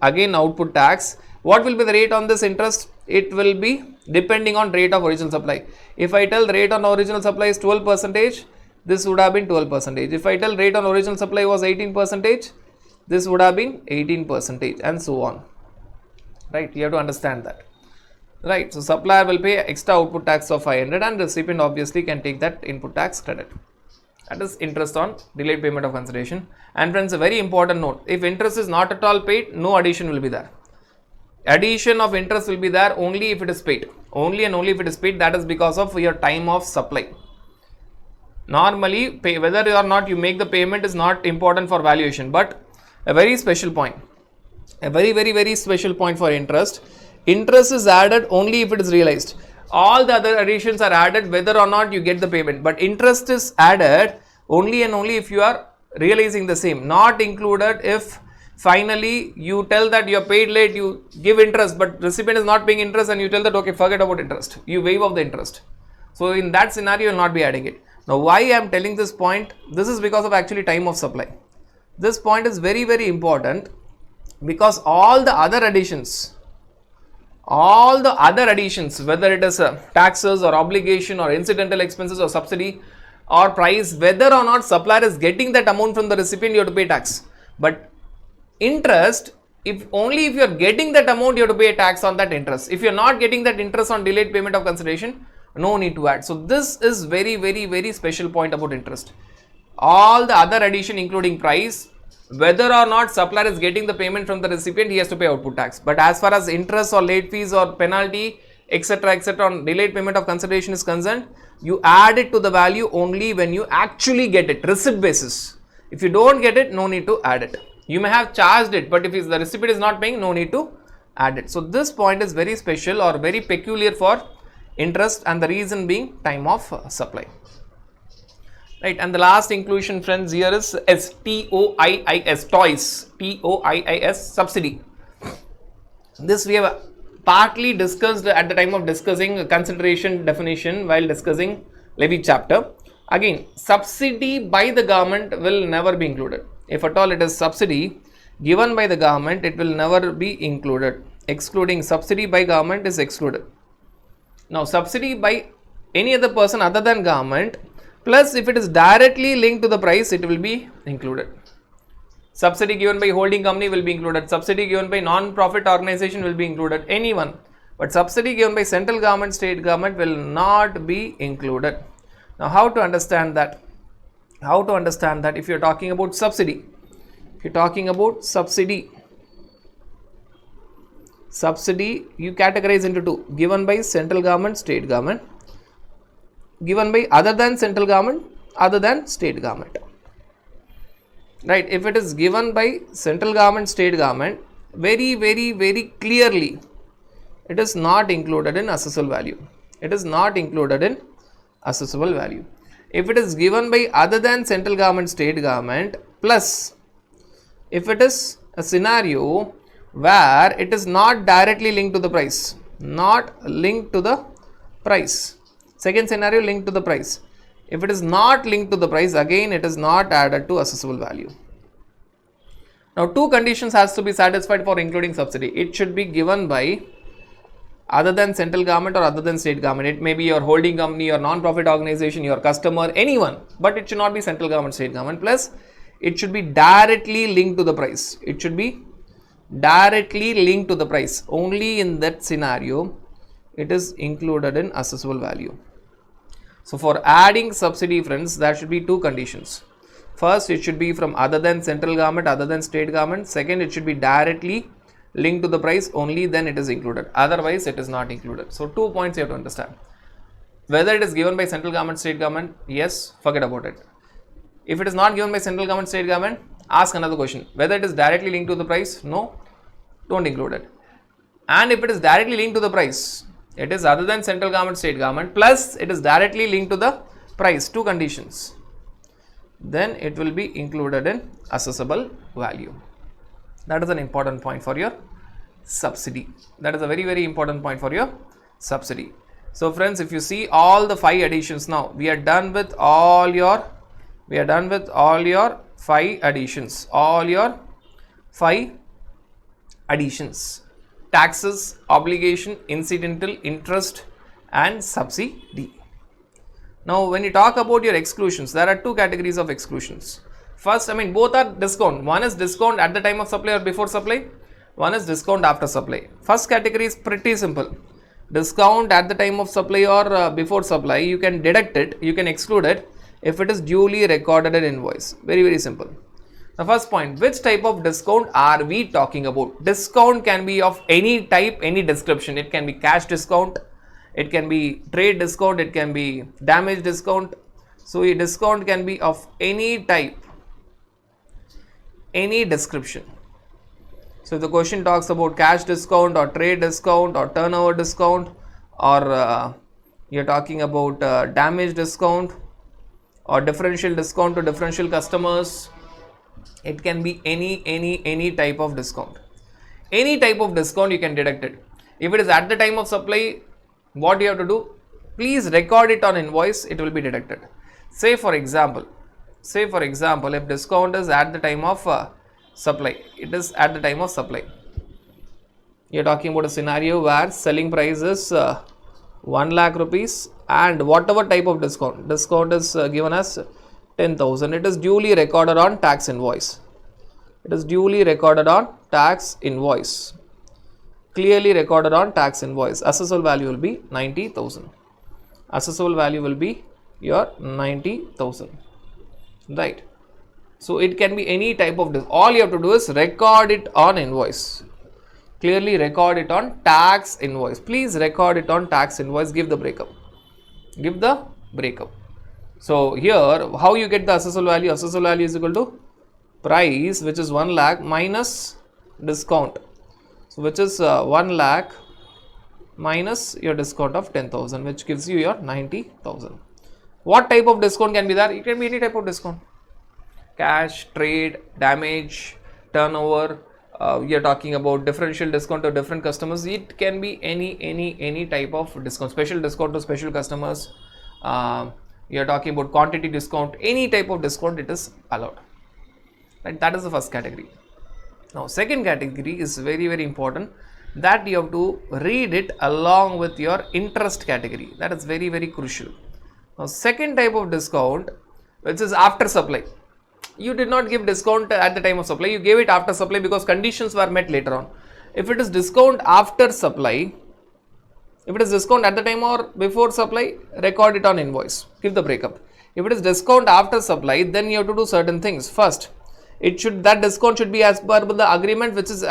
again output tax. What will be the rate on this interest? It will be depending on rate of original supply. If I tell the rate on original supply is 12%, this would have been 12%. If I tell rate on original supply was 18%, this would have been 18%, and so on. Right, you have to understand that. Right, so supplier will pay extra output tax of 500, and recipient obviously can take that input tax credit. That is interest on delayed payment of consideration. And friends, a very important note: if interest is not at all paid, no addition will be there. Addition of interest will be there only if it is paid. Only and only if it is paid. That is because of your time of supply. Normally, whether or not you make the payment is not important for valuation, but a very special point. A very special point for interest. Interest is added only if it is realized. All the other additions are added whether or not you get the payment, but interest is added only and only if you are realizing the same. Not included if finally you tell that you are paid late, you give interest, but recipient is not paying interest, and you tell that okay, forget about interest, you waive off the interest. So in that scenario, you will not be adding it. Now why I am telling this point? This is because of actually time of supply. This point is very important, because all the other additions, whether it is taxes or obligation or incidental expenses or subsidy or price, whether or not supplier is getting that amount from the recipient, you have to pay tax. But interest, if you are getting that amount, you have to pay tax on that interest. If you are not getting that interest on delayed payment of consideration, no need to add. So this is very special point about interest. All the other addition, including price, whether or not supplier is getting the payment from the recipient, he has to pay output tax. But as far as interest or late fees or penalty, etc. on delayed payment of consideration is concerned, you add it to the value only when you actually get it, receipt basis. If you don't get it, no need to add it. You may have charged it, but if the recipient is not paying, no need to add it. So this point is very special or very peculiar for interest, and the reason being time of supply. Right, and the last inclusion, friends, here is TOIIS, toys, TOIIS, subsidy. This we have partly discussed at the time of discussing consideration definition while discussing levy chapter. Again, subsidy by the government will never be included. If at all it is subsidy given by the government, it will never be included. Excluding subsidy by government is excluded. Now subsidy by any other person other than government, plus if it is directly linked to the price, it will be included. Subsidy given by holding company will be included. Subsidy given by non-profit organization will be included. Anyone. But subsidy given by central government, state government will not be included. Now how to understand that? How to understand that if you are talking about subsidy? If you are talking about subsidy you categorize into two: given by central government, state government; given by other than central government, other than state government. Right? If it is given by central government, state government, very clearly, it is not included in assessable value. It is not included in assessable value. If it is given by other than central government, state government, plus if it is a scenario where it is not directly linked to the price, not linked to the price. Second scenario, linked to the price. If it is not linked to the price, again it is not added to assessable value. Now two conditions has to be satisfied for including subsidy. It should be given by other than central government or other than state government. It may be your holding company, your non-profit organization, your customer, anyone, but it should not be central government, state government. Plus it should be directly linked to the price. It should be directly linked to the price. Only in that scenario it is included in assessable value. So for adding subsidy, friends, there should be two conditions. First, it should be from other than central government, other than state government. Second, it should be directly linked to the price. Only then it is included. Otherwise, it is not included. So 2 points you have to understand. Whether it is given by central government, state government, yes, forget about it. If it is not given by central government, state government, ask another question. Whether it is directly linked to the price, no, don't include it. And if it is directly linked to the price, it is other than central government, state government, plus it is directly linked to the price, two conditions, then it will be included in assessable value. That is an important point for your subsidy. That is a very important point for your subsidy. So friends, if you see all the 5 additions, now we are done with all your 5 additions, all your 5 additions: taxes, obligation, incidental, interest and subsidy. Now when you talk about your exclusions, there are 2 categories of exclusions. First, both are discount. One is discount at the time of supply or before supply. One is discount after supply. First category is pretty simple. Discount at the time of supply or before supply, you can deduct it, you can exclude it if it is duly recorded in invoice. Very simple. The first point, which type of discount are we talking about? Discount can be of any type, any description. It can be cash discount, it can be trade discount, it can be damage discount. So a discount can be of any type, any description. So if the question talks about cash discount or trade discount or turnover discount, or you're talking about damage discount or differential discount to differential customers, it can be any type of discount. Any type of discount you can deduct it. If it is at the time of supply, what you have to do? Please record it on invoice, it will be deducted. Say for example, if discount is at the time of supply, it is at the time of supply. You are talking about a scenario where selling price is 1 lakh rupees and whatever type of discount is given as 10,000. It is duly recorded on tax invoice. It is duly recorded on tax invoice. Clearly recorded on tax invoice. Assessable value will be 90,000. Assessable value will be your 90,000. Right. So it can be any type of all you have to do is record it on invoice. Clearly record it on tax invoice. Please record it on tax invoice. Give the breakup. Give the breakup. So here, how you get the assessable value? Assessable value is equal to price, which is 1 lakh, minus discount. So which is 1 lakh minus your discount of 10,000, which gives you your 90,000. What type of discount can be there? It can be any type of discount. Cash, trade, damage, turnover. We are talking about differential discount to different customers. It can be any type of discount. Special discount to special customers. We are talking about quantity discount. Any type of discount, it is allowed. Right? That is the first category. Now second category is very important. that you have to read it along with your interest category. That is very, very crucial. Now, second type of discount, which is after supply. You did not give discount at the time of supply, you gave it after supply because conditions were met later on. If it is discount after supply, if it is discount at the time or before supply, record it on invoice, give the breakup. If it is discount after supply, then you have to do certain things. First, that discount should be as per the agreement which is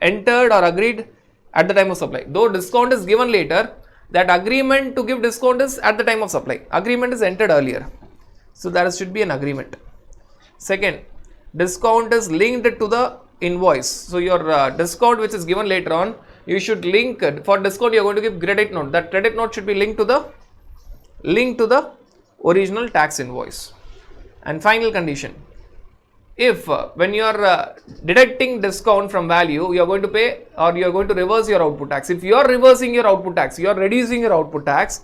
entered or agreed at the time of supply. Though discount is given later, that agreement to give discount is at the time of supply. Agreement is entered earlier. So there should be an agreement. Second, discount is linked to the invoice. So your discount which is given later on, you should link it. For discount you are going to give credit note. That credit note should be linked to the original tax invoice. And final condition, if when you are deducting discount from value, you are going to pay or you are going to reverse your output tax. If you are reversing your output tax, you are reducing your output tax,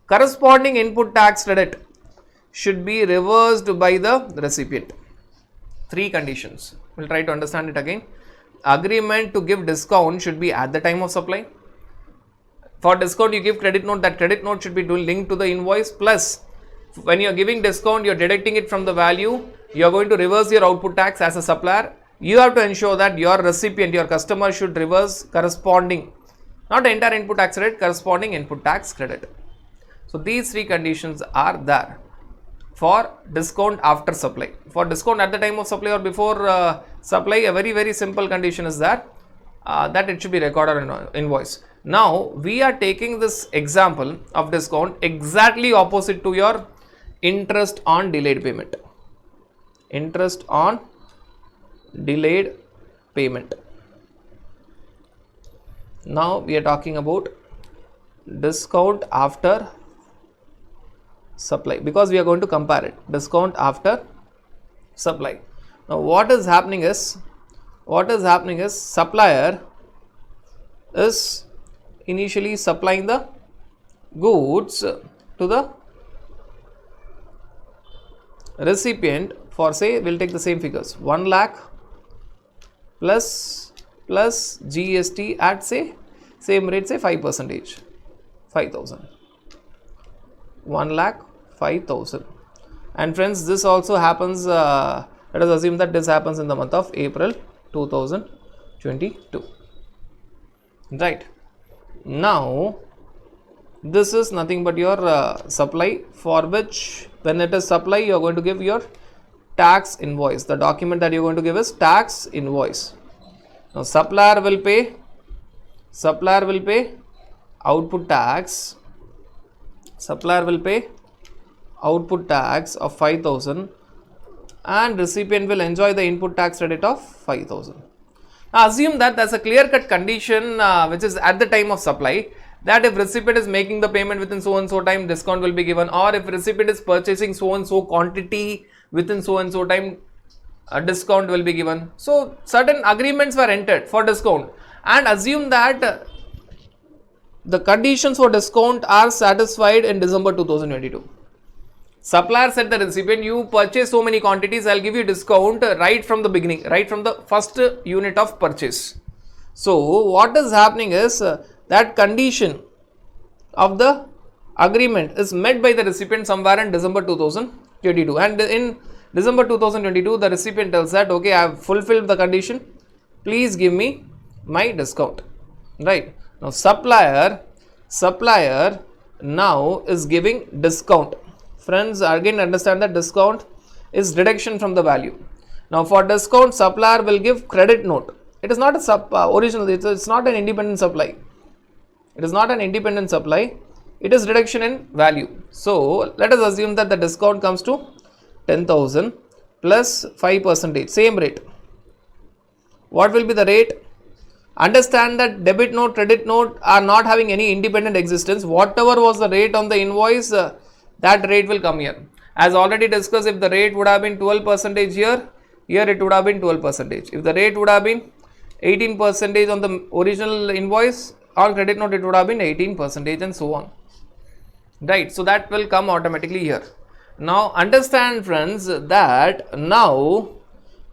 corresponding input tax credit should be reversed by the recipient. Three conditions. We'll try to understand it again. Agreement to give discount should be at the time of supply. For discount, you give credit note. That credit note should be linked to the invoice. Plus, when you are giving discount, you are deducting it from the value. You are going to reverse your output tax as a supplier. You have to ensure that your recipient, your customer should reverse corresponding, not the entire input tax credit, corresponding input tax credit. So these three conditions are there for discount after supply. For discount at the time of supply or before supply, a very, very simple condition is that it should be recorded in invoice. Now we are taking this example of discount exactly opposite to your interest on delayed payment. Interest on delayed payment. Now we are talking about discount after supply because we are going to compare it. Discount after supply. Now what is happening is supplier is initially supplying the goods to the recipient for, say, we'll take the same figures, 1 lakh plus GST at, say, same rate, say 5%, 5,000. 1 lakh 5,000. And friends, this also happens, let us assume that this happens in the month of April 2022. Right. Now, this is nothing but your supply, for which when it is supply, you are going to give your tax invoice. The document that you are going to give is tax invoice. Now, supplier will pay output tax. Supplier will pay output tax of 5,000 and recipient will enjoy the input tax credit of 5,000. Now assume that there's a clear-cut condition which is at the time of supply, that if recipient is making the payment within so and so time, discount will be given, or if recipient is purchasing so and so quantity within so and so time, a discount will be given. So certain agreements were entered for discount, and assume that the conditions for discount are satisfied in December 2022. Supplier said the recipient, you purchase so many quantities, I'll give you discount right from the beginning, right from the first unit of purchase. So what is happening is that condition of the agreement is met by the recipient somewhere in December 2022, and in December 2022 the recipient tells that, okay, I have fulfilled the condition, please give me my discount. Right. Now supplier now is giving discount. Friends, again understand that discount is deduction from the value. Now for discount, supplier will give credit note. It is not a original, it's not an independent supply. It is not an independent supply. It is reduction in value. So let us assume that the discount comes to 10,000 plus 5%, same rate. What will be the rate? Understand that debit note, credit note are not having any independent existence. Whatever was the rate on the invoice, that rate will come here. As already discussed, if the rate would have been 12% here it would have been 12%. If the rate would have been 18% on the original invoice, on credit note it would have been 18% and so on. Right, so that will come automatically here. Now understand friends that now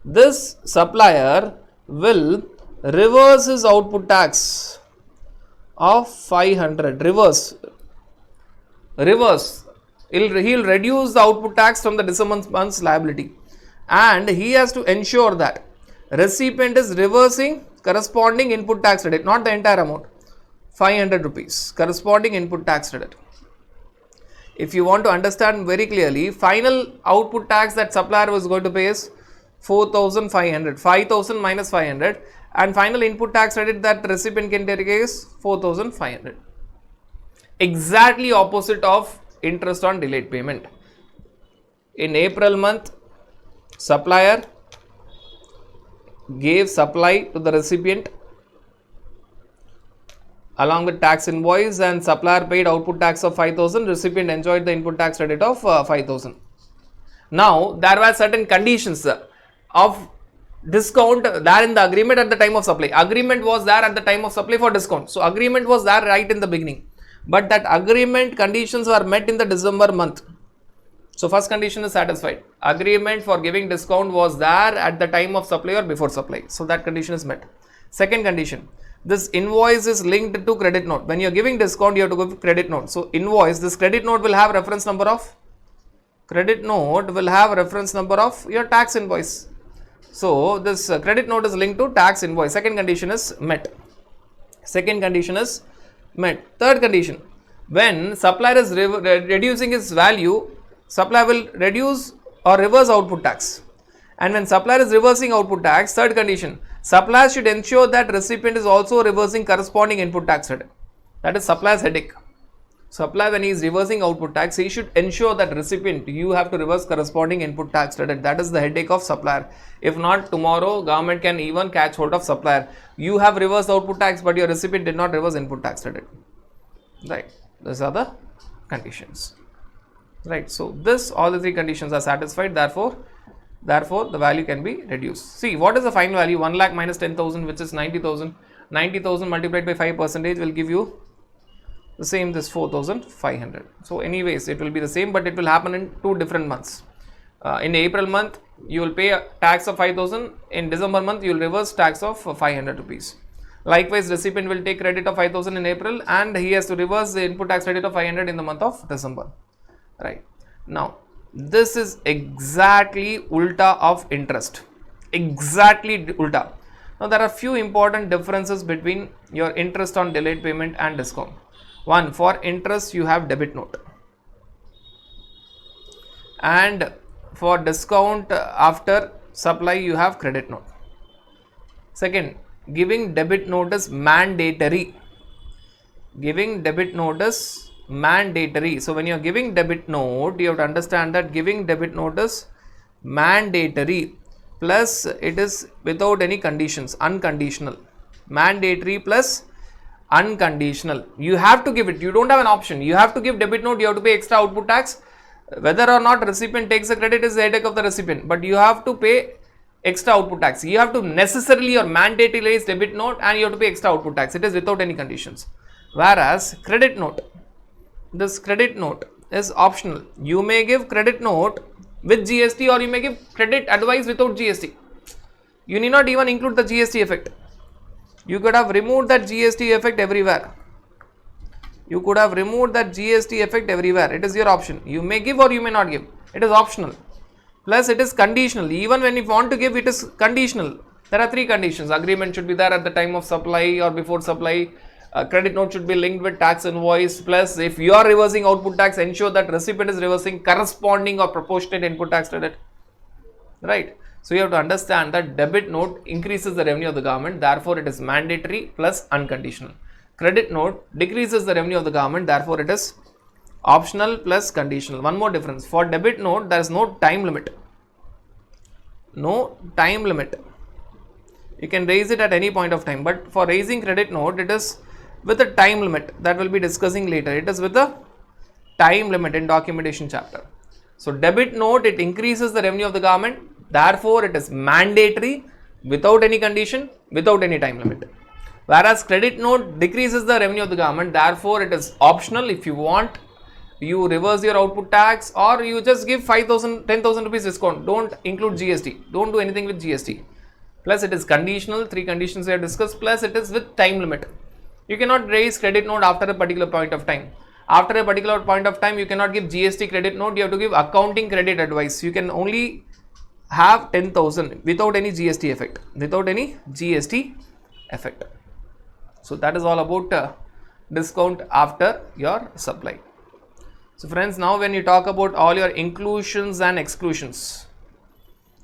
this supplier will reverse his output tax of 500. Reverse. He'll reduce the output tax from the December month's liability, and he has to ensure that recipient is reversing corresponding input tax credit, not the entire amount, 500 rupees, corresponding input tax credit. If you want to understand very clearly, final output tax that supplier was going to pay is 4,500, 5,000 minus 500, and final input tax credit that recipient can take is 4,500. Exactly opposite of interest on delayed payment. In April month, supplier gave supply to the recipient along with tax invoice, and supplier paid output tax of 5,000, recipient enjoyed the input tax credit of 5,000. Now, there were certain conditions of discount there in the agreement at the time of supply. Agreement was there at the time of supply for discount. So, agreement was there right in the beginning, but that agreement conditions were met in the December month. So, first condition is satisfied. Agreement for giving discount was there at the time of supply or before supply. So, that condition is met. Second condition, this invoice is linked to credit note. When you are giving discount, you have to give credit note. So, invoice, this credit note will have reference number of your tax invoice. So, this credit note is linked to tax invoice. Second condition is met. Third condition, when supplier is reducing its value, supplier will reduce or reverse output tax. And when supplier is reversing output tax, third condition, supplier should ensure that recipient is also reversing corresponding input tax credit. That is supplier's headache. Supplier, when he is reversing output tax, he should ensure that recipient, you have to reverse corresponding input tax credit. That is the headache of supplier. If not, tomorrow government can even catch hold of supplier. You have reversed output tax, but your recipient did not reverse input tax credit. Right. These are the conditions. Right. So, all the three conditions are satisfied. Therefore, the value can be reduced. See, what is the final value? 1 lakh minus 10,000, which is 90,000. 90,000 multiplied by 5% will give you the same, this 4,500. So, anyways, it will be the same, but it will happen in 2 different months. In April month, you will pay a tax of 5,000. In December month, you will reverse tax of 500 rupees. Likewise, recipient will take credit of 5,000 in April, and he has to reverse the input tax credit of 500 in the month of December. Right. Now, this is exactly ulta of interest. Exactly ulta. Now, there are few important differences between your interest on delayed payment and discount. One, for interest you have debit note, and for discount after supply you have credit note. Second, giving debit note is mandatory. So, when you are giving debit note, you have to understand that giving debit note is mandatory, plus it is without any conditions, unconditional. Mandatory plus unconditional. You have to give it. You don't have an option. You have to give debit note. You have to pay extra output tax. Whether or not recipient takes the credit is the headache of the recipient, but you have to pay extra output tax. You have to necessarily or mandatorily raise debit note, and you have to pay extra output tax. It is without any conditions. Whereas credit note, this credit note is optional. You may give credit note with GST, or you may give credit advice without GST. You need not even include the GST effect. You could have removed that GST effect everywhere. It is your option. You may give or you may not give. It is optional. Plus, it is conditional. Even when you want to give, it is conditional. There are 3 conditions. Agreement should be there at the time of supply or before supply. Credit note should be linked with tax invoice. Plus, if you are reversing output tax, ensure that recipient is reversing corresponding or proportionate input tax credit. Right. So, you have to understand that debit note increases the revenue of the government, therefore, it is mandatory plus unconditional. Credit note decreases the revenue of the government, therefore, it is optional plus conditional. One more difference, for debit note, there is no time limit. You can raise it at any point of time, but for raising credit note, it is with a time limit that we will be discussing later. It is with a time limit in documentation chapter. So, debit note, it increases the revenue of the government. Therefore, it is mandatory without any condition, without any time limit. Whereas credit note decreases the revenue of the government. Therefore, it is optional. If you want, you reverse your output tax, or you just give 5,000, 10,000 rupees discount. Don't include GST. Don't do anything with GST. plus it is conditional, 3 conditions we have discussed, plus it is with time limit. You cannot raise credit note after a particular point of time. After a particular point of time, you cannot give GST credit note, you have to give accounting credit advice. You can only have 10,000 without any GST effect, without any GST effect. So that is all about discount after your supply. So friends, now when you talk about all your inclusions and exclusions,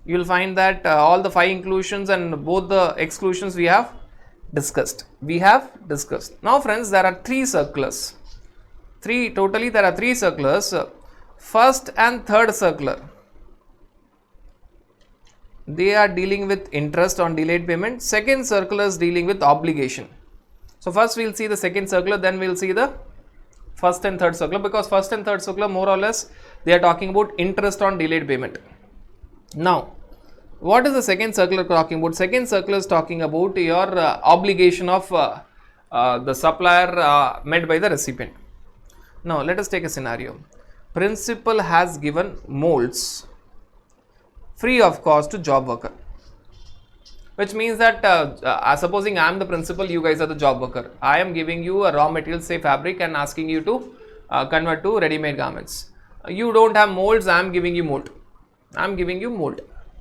you will find that all the 5 inclusions and both the exclusions we have discussed. Now friends, there are 3 circulars. Totally there are 3 circulars. First and third circular, they are dealing with interest on delayed payment. Second circular is dealing with obligation. So first we will see the second circular, then we will see the first and third circular, because first and third circular more or less they are talking about interest on delayed payment. Now what is the second circular talking about? Second circular is talking about your obligation of the supplier met by the recipient. Now let us take a scenario. Principal has given molds free of cost to job worker, which means that supposing I am the principal, you guys are the job worker. I am giving you a raw material, say fabric, and asking you to convert to ready-made garments. You don't have molds, I am giving you mold.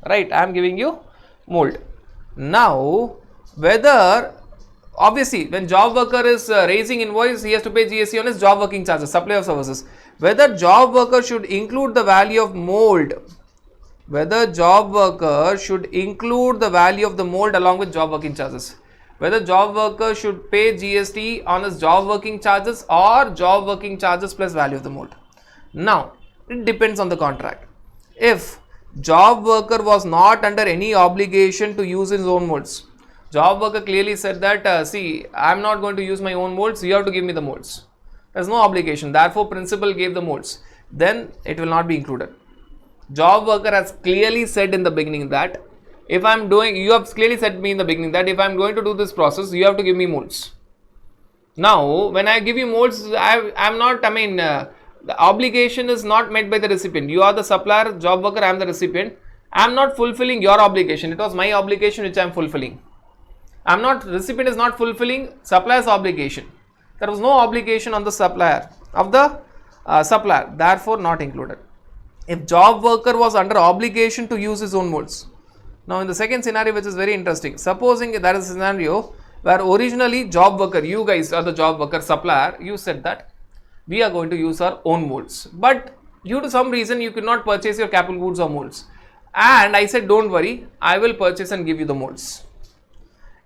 Right, I am giving you mold. Now whether, obviously when job worker is raising invoice, he has to pay GST on his job working charges, supply of services. Whether job worker should include the value of mold, whether job worker should include the value of the mold along with job working charges, whether job worker should pay GST on his job working charges or job working charges plus value of the mold. Now it depends on the contract. If job worker was not under any obligation to use his own molds, job worker clearly said that see, I am not going to use my own molds, you have to give me the molds. There is no obligation, therefore principal gave the molds, then it will not be included. Job worker has clearly said in the beginning that if I am doing, you have clearly said me in the beginning that if I am going to do this process, you have to give me molds. Now when I give you molds, the obligation is not met by the recipient. You are the supplier, job worker, I am the recipient. I am not fulfilling your obligation. It was my obligation which I am fulfilling. Recipient is not fulfilling supplier's obligation. There was no obligation on the supplier of the supplier, therefore not included. If job worker was under obligation to use his own molds. Now in the second scenario, which is very interesting, supposing there is a scenario where originally job worker, you guys are the job worker supplier, you said that we are going to use our own molds, but due to some reason you could not purchase your capital goods or molds, and I said don't worry, I will purchase and give you the molds.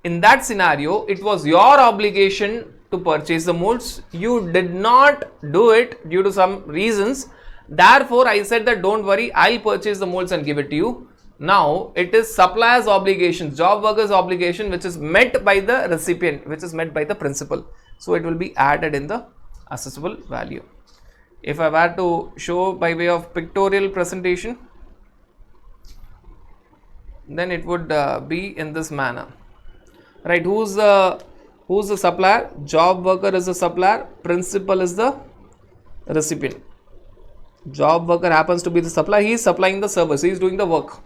In that scenario, it was your obligation to purchase the molds, you did not do it due to some reasons, therefore I said that don't worry, I'll purchase the molds and give it to you. Now it is supplier's obligation, job worker's obligation, which is met by the recipient, which is met by the principal, so it will be added in the assessable value. If I were to show by way of pictorial presentation, then it would be in this manner, right? Who's the supplier? Job worker is the supplier, principal is the recipient. Job worker happens to be the supplier, he is supplying the service, he is doing the work,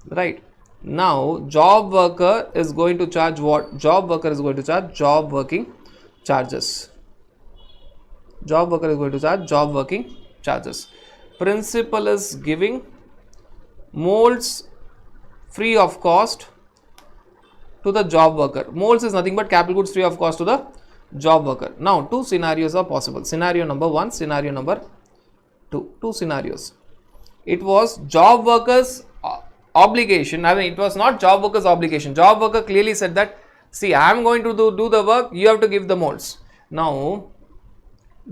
right? Now job worker is going to charge what? Job worker is going to charge job working charges. Job worker is going to charge job working charges. Principal is giving molds free of cost to the job worker. Molds is nothing but capital goods free of cost to the job worker. Now two scenarios are possible. Scenario number 1, scenario number 2. Two scenarios. It was job workers obligation. It was not job workers obligation. Job worker clearly said that see, I am going to do the work, you have to give the molds. Now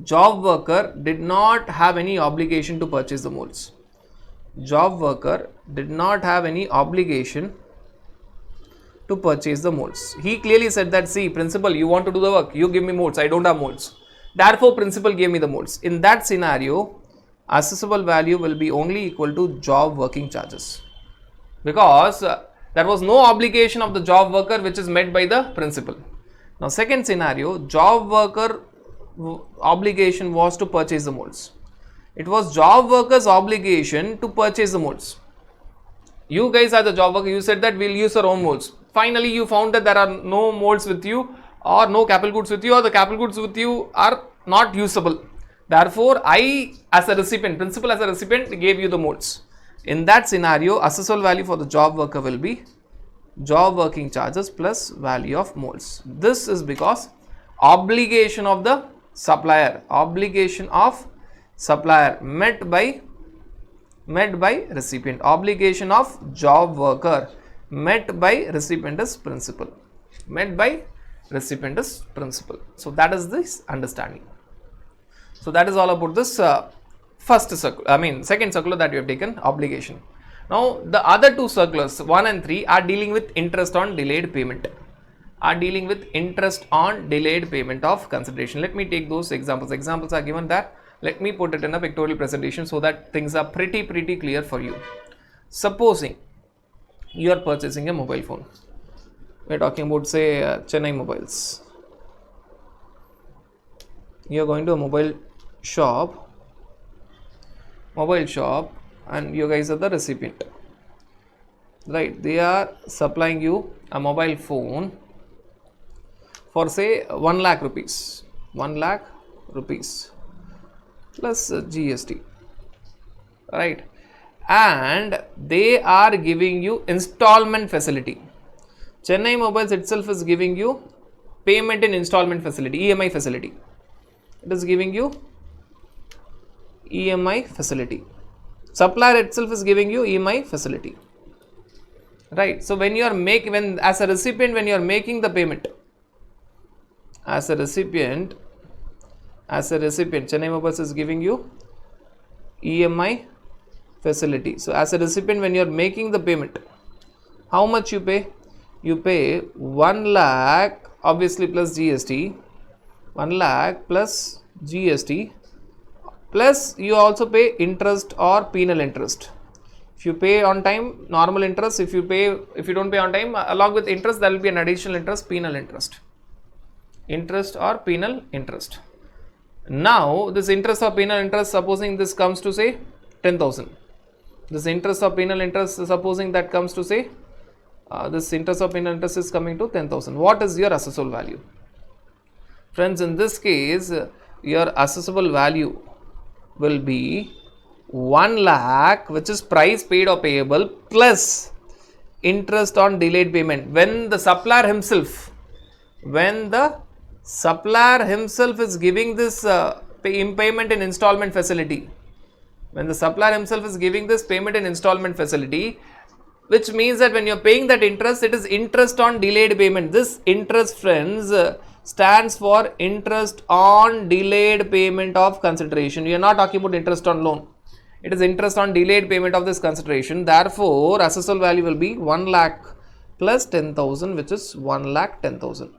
job worker did not have any obligation to purchase the molds. Job worker did not have any obligation to purchase the molds. He clearly said that see, principal, you want to do the work, you give me molds, I don't have molds, therefore principal gave me the molds. In that scenario, assessable value will be only equal to job working charges, because there was no obligation of the job worker which is met by the principal. Now second scenario, job worker obligation was to purchase the molds. It was job worker's obligation to purchase the molds. You guys are the job worker, you said that we'll use our own molds. Finally, you found that there are no molds with you or no capital goods with you, or the capital goods with you are not usable. Therefore, I as a recipient, principal as a recipient gave you the molds. In that scenario, assessable value for the job worker will be job working charges plus value of molds. This is because obligation of the supplier, met by recipient, obligation of job worker met by recipient is principal, so that is this understanding. So that is all about this second circular that we have taken, obligation. Now the other two circulars 1 and 3 are dealing with interest on delayed payment, of consideration. Let me take those examples are given there. Let me put it in a pictorial presentation so that things are pretty clear for you. Supposing you are purchasing a mobile phone, we are talking about say Chennai Mobiles. You are going to a mobile shop and you guys are the recipient, right? They are supplying you a mobile phone for say 1 lakh rupees plus GST, right? And they are giving you installment facility. Chennai Mobiles itself is giving you payment in installment facility, EMI facility. It is giving you EMI facility. Supplier itself is giving you EMI facility, right? So when you are as a recipient, when you are making the payment, as a recipient, Chennai Mobiles is giving you EMI facility. So as a recipient, when you are making the payment, how much you pay? You pay 1 lakh obviously plus GST, 1 lakh plus GST, plus you also pay interest or penal interest. If you pay on time, normal interest. If you don't pay on time, along with interest, there will be an additional interest, penal interest or penal interest. Now this interest or penal interest, supposing this comes to say 10,000, this interest or penal interest, supposing that comes to say this interest or penal interest is coming to 10,000. What is your assessable value? Friends, in this case, your assessable value will be 1 lakh, which is price paid or payable, plus interest on delayed payment. When the supplier himself is giving this payment in installment facility, which means that when you are paying that interest, it is interest on delayed payment. This interest, friends, stands for interest on delayed payment of consideration. We are not talking about interest on loan. It is interest on delayed payment of this consideration. Therefore, assessable value will be 1 lakh plus 10,000, which is 1 lakh 10,000.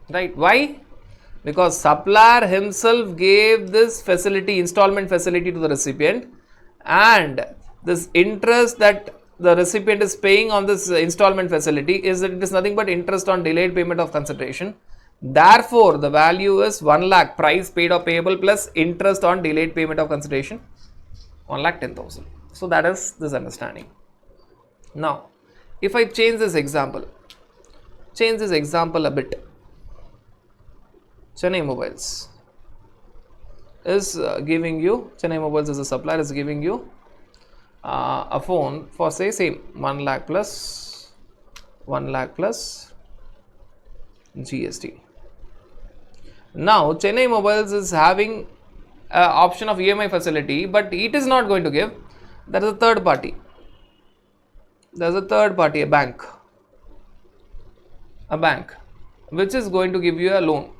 Right? Why? Because supplier himself gave this facility, installment facility, to the recipient, and this interest that the recipient is paying on this installment facility is nothing but interest on delayed payment of consideration. Therefore, the value is 1 lakh price paid or payable plus interest on delayed payment of consideration, 1 lakh 10,000. So that is this understanding. Now, if I change this example a bit, Chennai Mobiles is giving you, Chennai Mobiles as a supplier is giving you a phone for say same 1 lakh plus GST. Now Chennai Mobiles is having option of EMI facility, but it is not going to give. There is a third party, a bank which is going to give you a loan.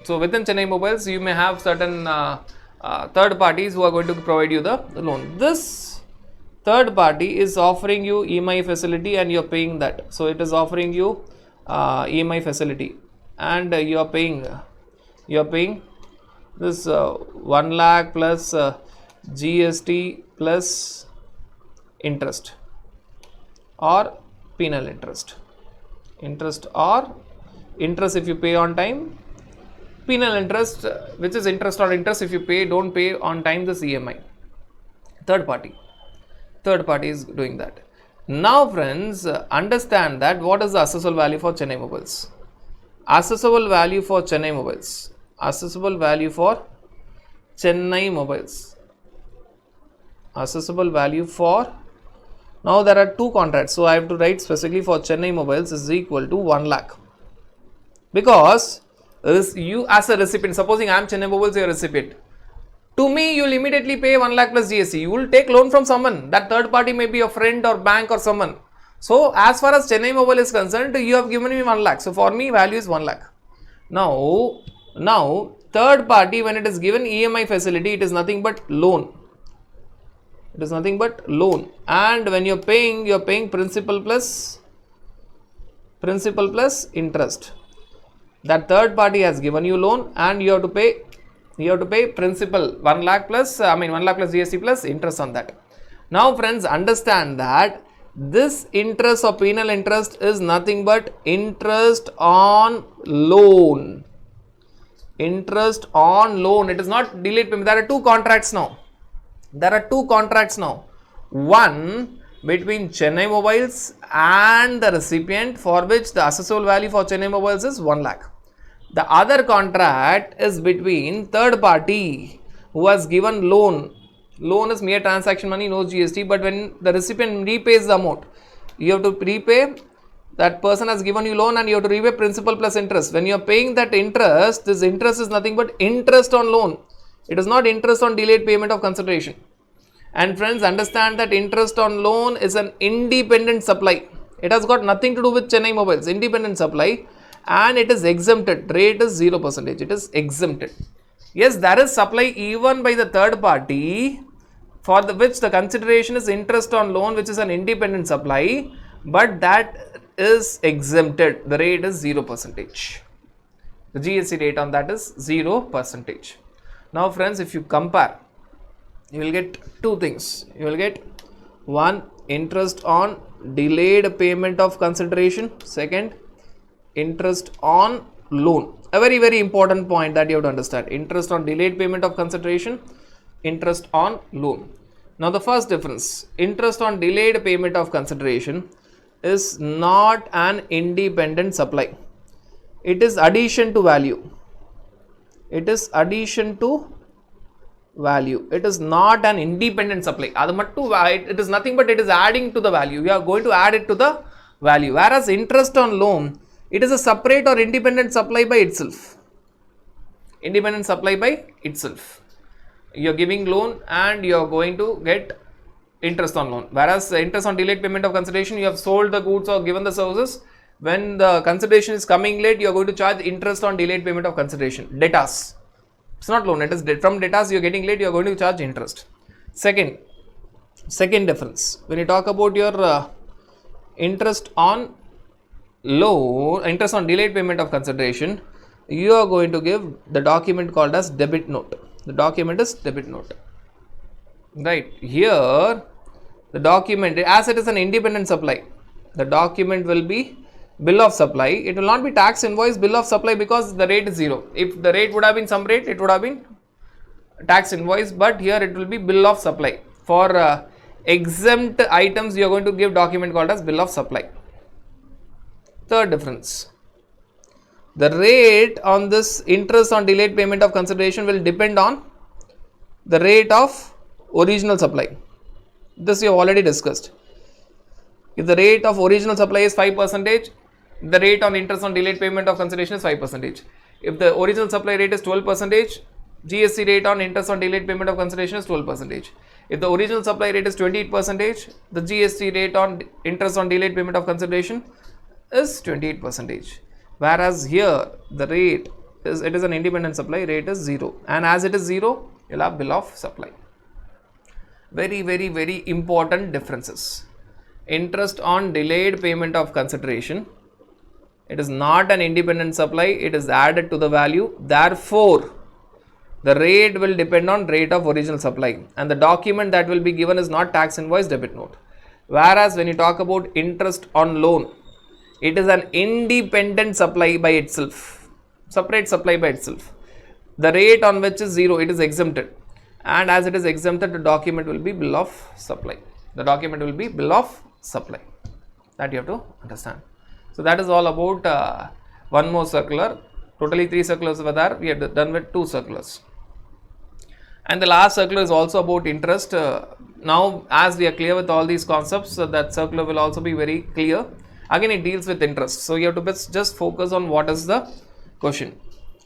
So within Chennai Mobiles, you may have certain third parties who are going to provide you the loan. This third party is offering you EMI facility and you are paying that. So it is offering you EMI facility and you are paying this 1 lakh plus GST plus interest or penal interest if you pay on time, penal interest, which is interest on interest if you don't pay on time this EMI. Third party is doing that. Now friends, understand that what is the assessable value for Chennai Mobiles. Assessable value for Chennai Mobiles. Assessable value for Chennai Mobiles. Assessable value for, now there are two contracts, so I have to write specifically for Chennai Mobiles is equal to 1 lakh. Because you as a recipient, supposing I am Chennai Mobiles, you are a recipient. To me, you will immediately pay 1 lakh plus GST. You will take loan from someone. That third party may be a friend or bank or someone. So, as far as Chennai Mobile is concerned, you have given me 1 lakh. So, for me, value is 1 lakh. Now, third party, when it is given EMI facility, it is nothing but loan. It is nothing but loan. And when you are paying principal plus interest. That third party has given you loan and you have to pay principal 1 lakh plus 1 lakh plus GST plus interest on that. Now friends, understand that this interest or penal interest is nothing but interest on loan. Interest on loan. It is not delayed payment. There are two contracts now. One between Chennai Mobiles and the recipient, for which the assessable value for Chennai Mobiles is 1 lakh. The other contract is between third party who has given loan. Loan is mere transaction money, no GST, but when the recipient repays the amount, you have to repay. That person has given you loan and you have to repay principal plus interest. When you are paying that interest, this interest is nothing but interest on loan. It is not interest on delayed payment of consideration. And friends, understand that interest on loan is an independent supply. It has got nothing to do with Chennai Mobiles. Independent supply. And it is exempted. Rate is 0%. It is exempted. Yes, there is supply even by the third party, for which the consideration is interest on loan, which is an independent supply, but that is exempted. The rate is 0%. The GST rate on that is 0%. Now friends, if you compare, you will get two things. You will get one, interest on delayed payment of consideration. Second, interest on loan. A very, very important point that you have to understand. Interest on delayed payment of consideration, interest on loan. Now the first difference, interest on delayed payment of consideration is not an independent supply. It is addition to value. It is addition to value. It is not an independent supply. It is nothing but it is adding to the value. We are going to add it to the value. Whereas interest on loan, it is a separate or independent supply by itself. Independent supply by itself. You are giving loan and you are going to get interest on loan. Whereas interest on delayed payment of consideration, you have sold the goods or given the services. When the consideration is coming late, you are going to charge interest on delayed payment of consideration. Debtors. It's not loan. It is from debtors you are getting late, you are going to charge interest. Second difference. When you talk about your interest on loan, interest on delayed payment of consideration, you are going to give the document called as debit note. The document is debit note. Right. Here, the document, as it is an independent supply, the document will be bill of supply. It will not be tax invoice, bill of supply, because the rate is 0. If the rate would have been some rate, it would have been tax invoice, but here it will be bill of supply. For exempt items, you are going to give document called as bill of supply. Third difference, the rate on this interest on delayed payment of consideration will depend on the rate of original supply. This you have already discussed. If the rate of original supply is 5%, the rate on interest on delayed payment of consideration is 5%. If the original supply rate is 12%, GST rate on interest on delayed payment of consideration is 12%. If the original supply rate is 28%, the GST rate on interest on delayed payment of consideration is 28%. Whereas here the rate is, it is an independent supply, rate is 0, and as it is 0, you will have bill of supply. Very, very, very important differences. Interest on delayed payment of consideration, it is not an independent supply, it is added to the value. Therefore, the rate will depend on rate of original supply, and the document that will be given is not tax invoice, debit note. Whereas when you talk about interest on loan, it is an independent supply by itself, separate supply by itself. The rate on which is 0, it is exempted. and as it is exempted, the document will be bill of supply. The document will be bill of supply. That you have to understand. So that is all about one more circular. Totally 3 circulars were there. We had done with 2 circulars. And the last circular is also about interest. Now as we are clear with all these concepts, that circular will also be very clear. Again, it deals with interest. So you have to just focus on what is the question.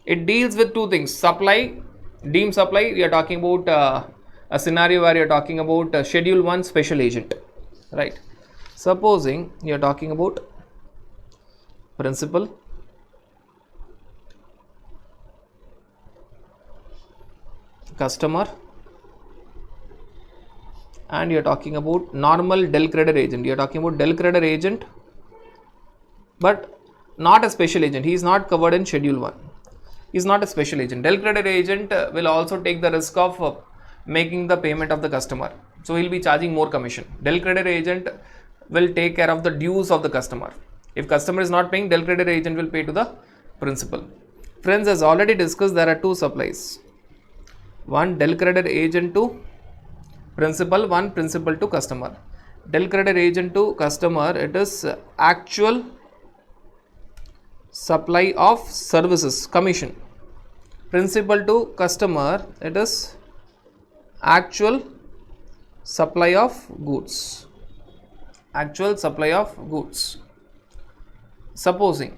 It deals with 2 things: supply, deemed supply. We are talking about a scenario where you are talking about schedule 1 special agent, right? Supposing you are talking about principal, customer, and you are talking about normal del creditor agent. You are talking about del creditor agent, but not a special agent. He is not covered in schedule 1. He is not a special agent. Del creditor agent will also take the risk of making the payment of the customer. So he will be charging more commission. Del creditor agent will take care of the dues of the customer. If customer is not paying, del creditor agent will pay to the principal. Friends, as already discussed, there are 2 supplies. One del creditor agent to principal, one principal to customer. Del creditor agent to customer, it is actual supply of services, commission. Principal to customer, it is actual supply of goods. Actual supply of goods. Supposing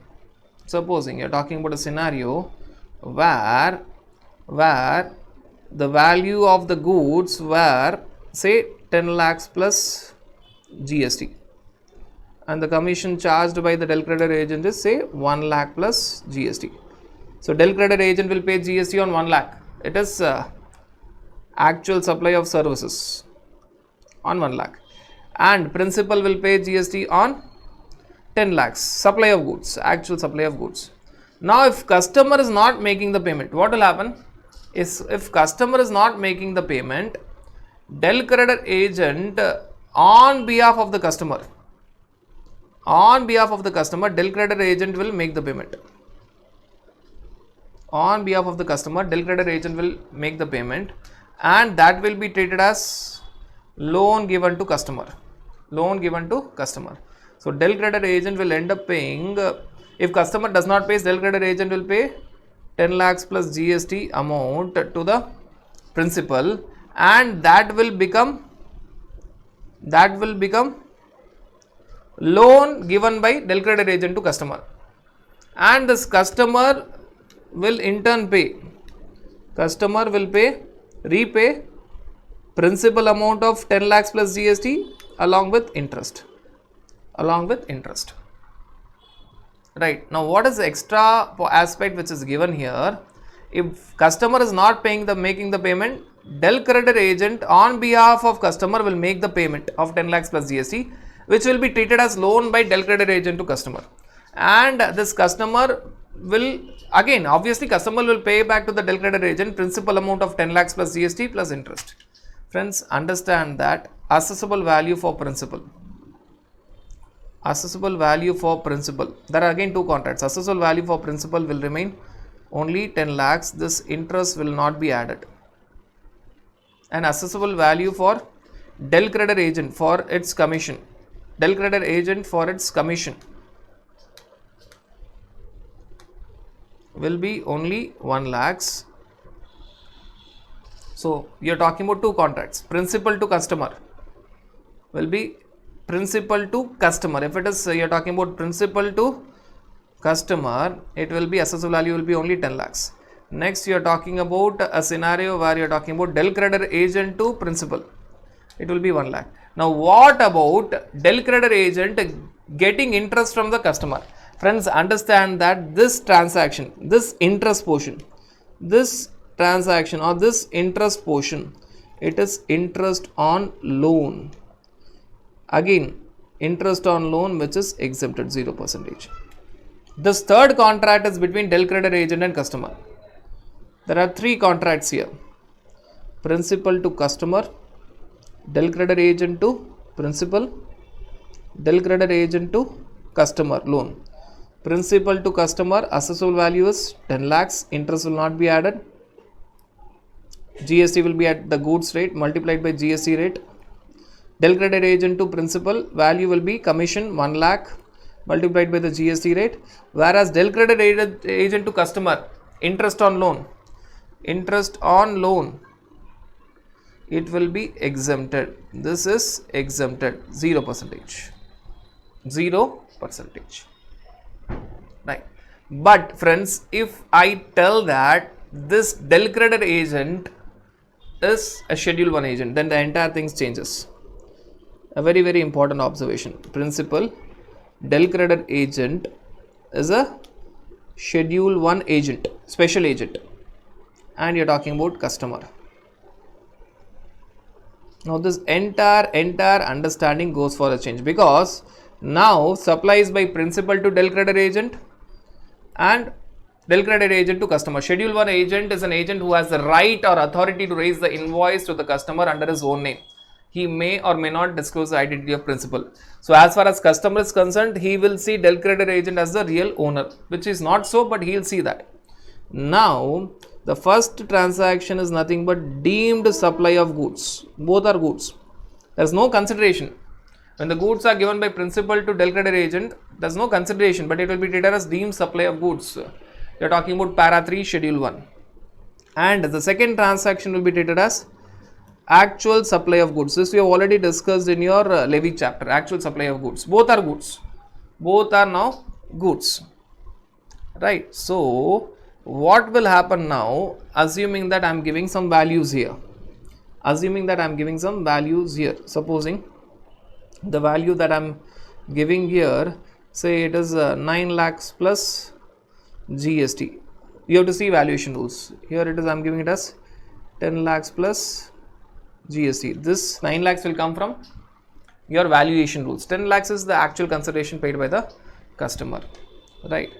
you are talking about a scenario where the value of the goods were say 10 lakhs plus GST, and the commission charged by the del creditor agent is say 1 lakh plus GST. So del creditor agent will pay GST on 1 lakh. It is actual supply of services on 1 lakh, and principal will pay GST on 10 lakhs supply of goods, actual supply of goods. Now if customer is not making the payment, what will happen is, if customer is not making the payment, del creditor agent on behalf of the customer, del creditor agent will make the payment. On behalf of the customer, del creditor agent will make the payment, and that will be treated as loan given to customer. So del creditor agent will end up paying, if customer does not pay, del creditor agent will pay 10 lakhs plus GST amount to the principal, and that will become loan given by del creditor agent to customer, and this customer will in turn pay, repay principal amount of 10 lakhs plus GST along with interest. Right. Now what is the extra aspect which is given here? If customer is not making the payment, del creditor agent on behalf of customer will make the payment of 10 lakhs plus GST, which will be treated as loan by del creditor agent to customer, and this customer will, again obviously customer will pay back to the del creditor agent principal amount of 10 lakhs plus GST plus interest. Friends, understand that assessable value for principal, there are again 2 contracts. Assessable value for principal will remain only 10 lakhs. This interest will not be added. And assessable value for del creditor agent for its commission, will be only 1 lakhs. So you are talking about 2 contracts. Principal to customer will be principal to customer. If it is you are talking about principal to customer, it will be assessable value will be only 10 lakhs. Next you are talking about a scenario where you are talking about del creditor agent to principal, it will be 1 lakh. Now what about del creditor agent getting interest from the customer? Friends, understand that this transaction, this interest portion, it is interest on loan. Again, interest on loan which is exempted 0%. This third contract is between del creditor agent and customer. There are 3 contracts here: principal to customer, del creditor agent to principal, del creditor agent to customer loan. Principal to customer, assessable value is 10 lakhs, interest will not be added. GST will be at the goods rate multiplied by GST rate. Del credit agent to principal value will be commission 1 lakh multiplied by the GST rate, whereas del credit agent to customer interest on loan, it will be exempted. This is exempted 0%. 0%. Right. But friends, if I tell that this del credit agent is a schedule 1 agent, then the entire thing changes. A very, very important observation. Principal del credit agent is a schedule 1 agent, special agent, and you're talking about customer. Now this entire understanding goes for a change, because now supply is by principal to del credit agent and del credit agent to customer. Schedule 1 agent is an agent who has the right or authority to raise the invoice to the customer under his own name. He may or may not disclose the identity of principal. So as far as customer is concerned, he will see del credit agent as the real owner, which is not so, but he'll see that. Now the first transaction is nothing but deemed supply of goods. Both are goods. There is no consideration. When the goods are given by principal to del credit agent, there is no consideration, but it will be treated as deemed supply of goods. You are talking about para 3 schedule 1. And the second transaction will be treated as actual supply of goods. This we have already discussed in your levy chapter. Actual supply of goods. Both are goods. Both are now goods. Right. So what will happen now, assuming that I am giving some values here. Supposing the value that I am giving here, say it is 9 lakhs plus GST. You have to see valuation rules. Here it is, I am giving it as 10 lakhs plus GST. This 9 lakhs will come from your valuation rules. 10 lakhs is the actual consideration paid by the customer. Right.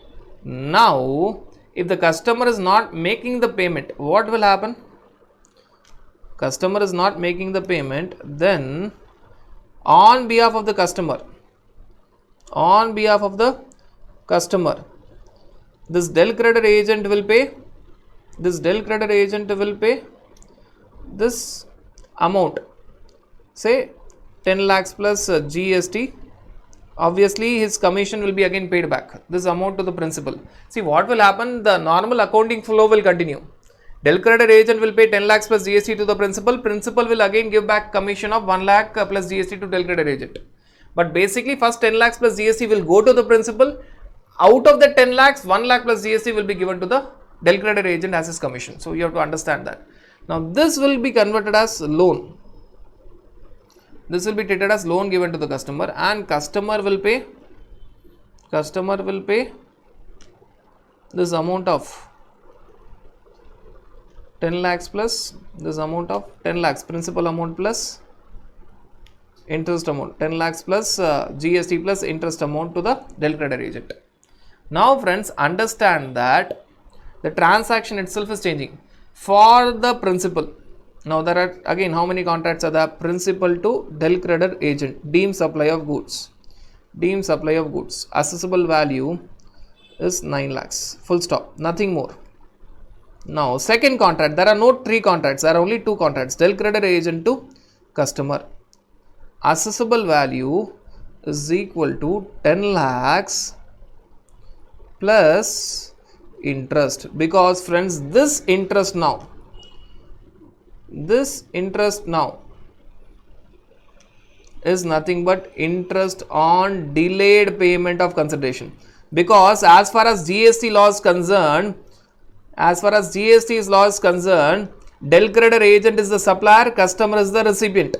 Now, if the customer is not making the payment, what will happen? Customer is not making the payment, then on behalf of the customer, this del credit agent will pay this amount, say 10 lakhs plus GST. Obviously his commission will be again paid back, this amount to the principal. See what will happen, the normal accounting flow will continue. Del credit agent will pay 10 lakhs plus GST to the principal will again give back commission of 1 lakh plus GST to del credit agent. But basically first 10 lakhs plus GST will go to the principal. Out of the 10 lakhs, 1 lakh plus GST will be given to the del credit agent as his commission. So you have to understand that. Now this will be converted as loan. This will be treated as loan given to the customer, and customer will pay this amount of 10 lakhs plus this amount of 10 lakhs principal amount plus interest amount, 10 lakhs plus GST plus interest amount to the del credit agent. Now friends, understand that the transaction itself is changing for the principal. Now there are again how many contracts are there? Principal to del credit agent, deemed supply of goods. Assessable value is 9 lakhs. Full stop. Nothing more. Now second contract, there are no 3 contracts, there are only 2 contracts. Del credit agent to customer. Assessable value is equal to 10 lakhs plus interest, because friends this interest now is nothing but interest on delayed payment of consideration, because as far as GST law is concerned, del credit agent is the supplier, customer is the recipient,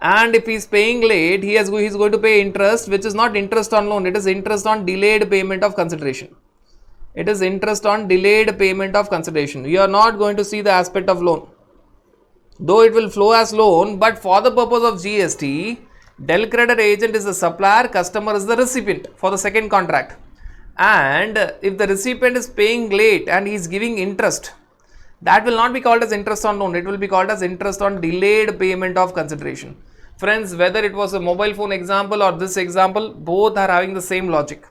and if he is paying late, he is going to pay interest, which is not interest on loan, it is interest on delayed payment of consideration. You are not going to see the aspect of loan, though it will flow as loan, but for the purpose of GST, del credit agent is the supplier, customer is the recipient for the second contract. And if the recipient is paying late and he is giving interest, that will not be called as interest on loan, it will be called as interest on delayed payment of consideration. Friends, whether it was a mobile phone example or this example, both are having the same logic.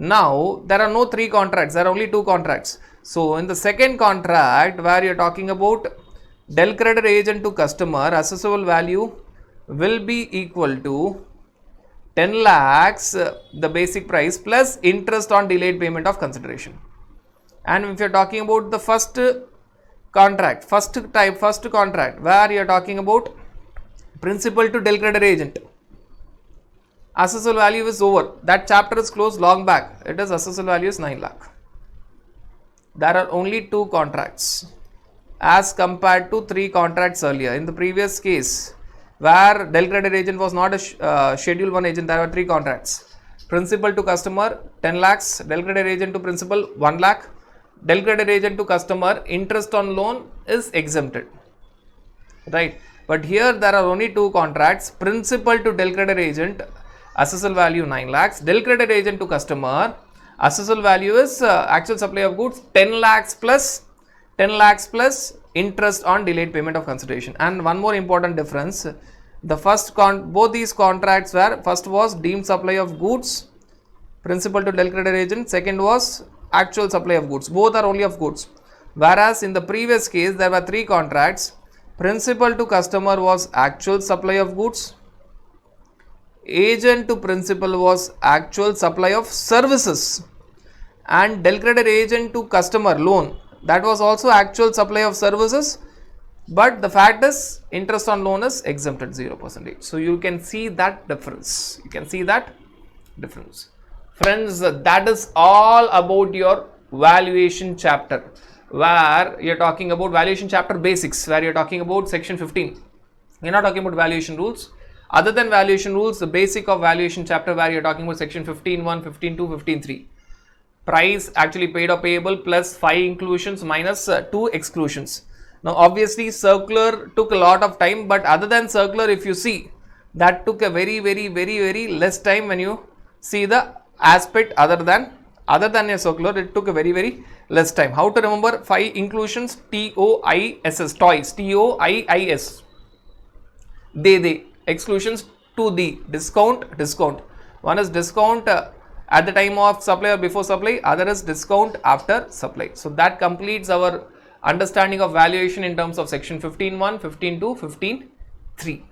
Now there are no 3 contracts, there are only 2 contracts. So in the second contract where you're talking about del creditor agent to customer, assessable value will be equal to 10 lakhs the basic price plus interest on delayed payment of consideration. And if you're talking about the first contract where you're talking about principal to del creditor agent, assessable value is over. That chapter is closed long back. It is assessable value is 9 lakh. There are only 2 contracts as compared to 3 contracts earlier. In the previous case where del creditor agent was not a schedule 1 agent, there were 3 contracts. Principal to customer 10 lakhs, del creditor agent to principal 1 lakh, del creditor agent to customer interest on loan is exempted, right? But here there are only 2 contracts. Principal to del creditor agent, assessable value 9 lakhs, del creditor agent to customer, assessable value is actual supply of goods 10 lakhs plus interest on delayed payment of consideration. And one more important difference, the both these contracts were, first was deemed supply of goods, principal to del creditor agent, second was actual supply of goods. Both are only of goods. Whereas in the previous case there were 3 contracts. Principal to customer was actual supply of goods, agent to principal was actual supply of services, and del creditor agent to customer loan, that was also actual supply of services, but the fact is interest on loan is exempted 0%. So you can see that difference. Friends, that is all about your valuation chapter, where you're talking about valuation chapter basics, where you're talking about section 15. You're not talking about valuation rules. Other than valuation rules, the basic of valuation chapter where you're talking about section 15.1, 15.2, 15.3. Price actually paid or payable plus 5 inclusions minus 2 exclusions. Now obviously circular took a lot of time, but other than circular, if you see, that took a very less time when you see the aspect other than a circular. It took a very less time. How to remember 5 inclusions? TOISS, toys, TOIIS. They. Exclusions to the discount. One is discount at the time of supply or before supply, other is discount after supply. So that completes our understanding of valuation in terms of section 15.1, 15.2, 15.3.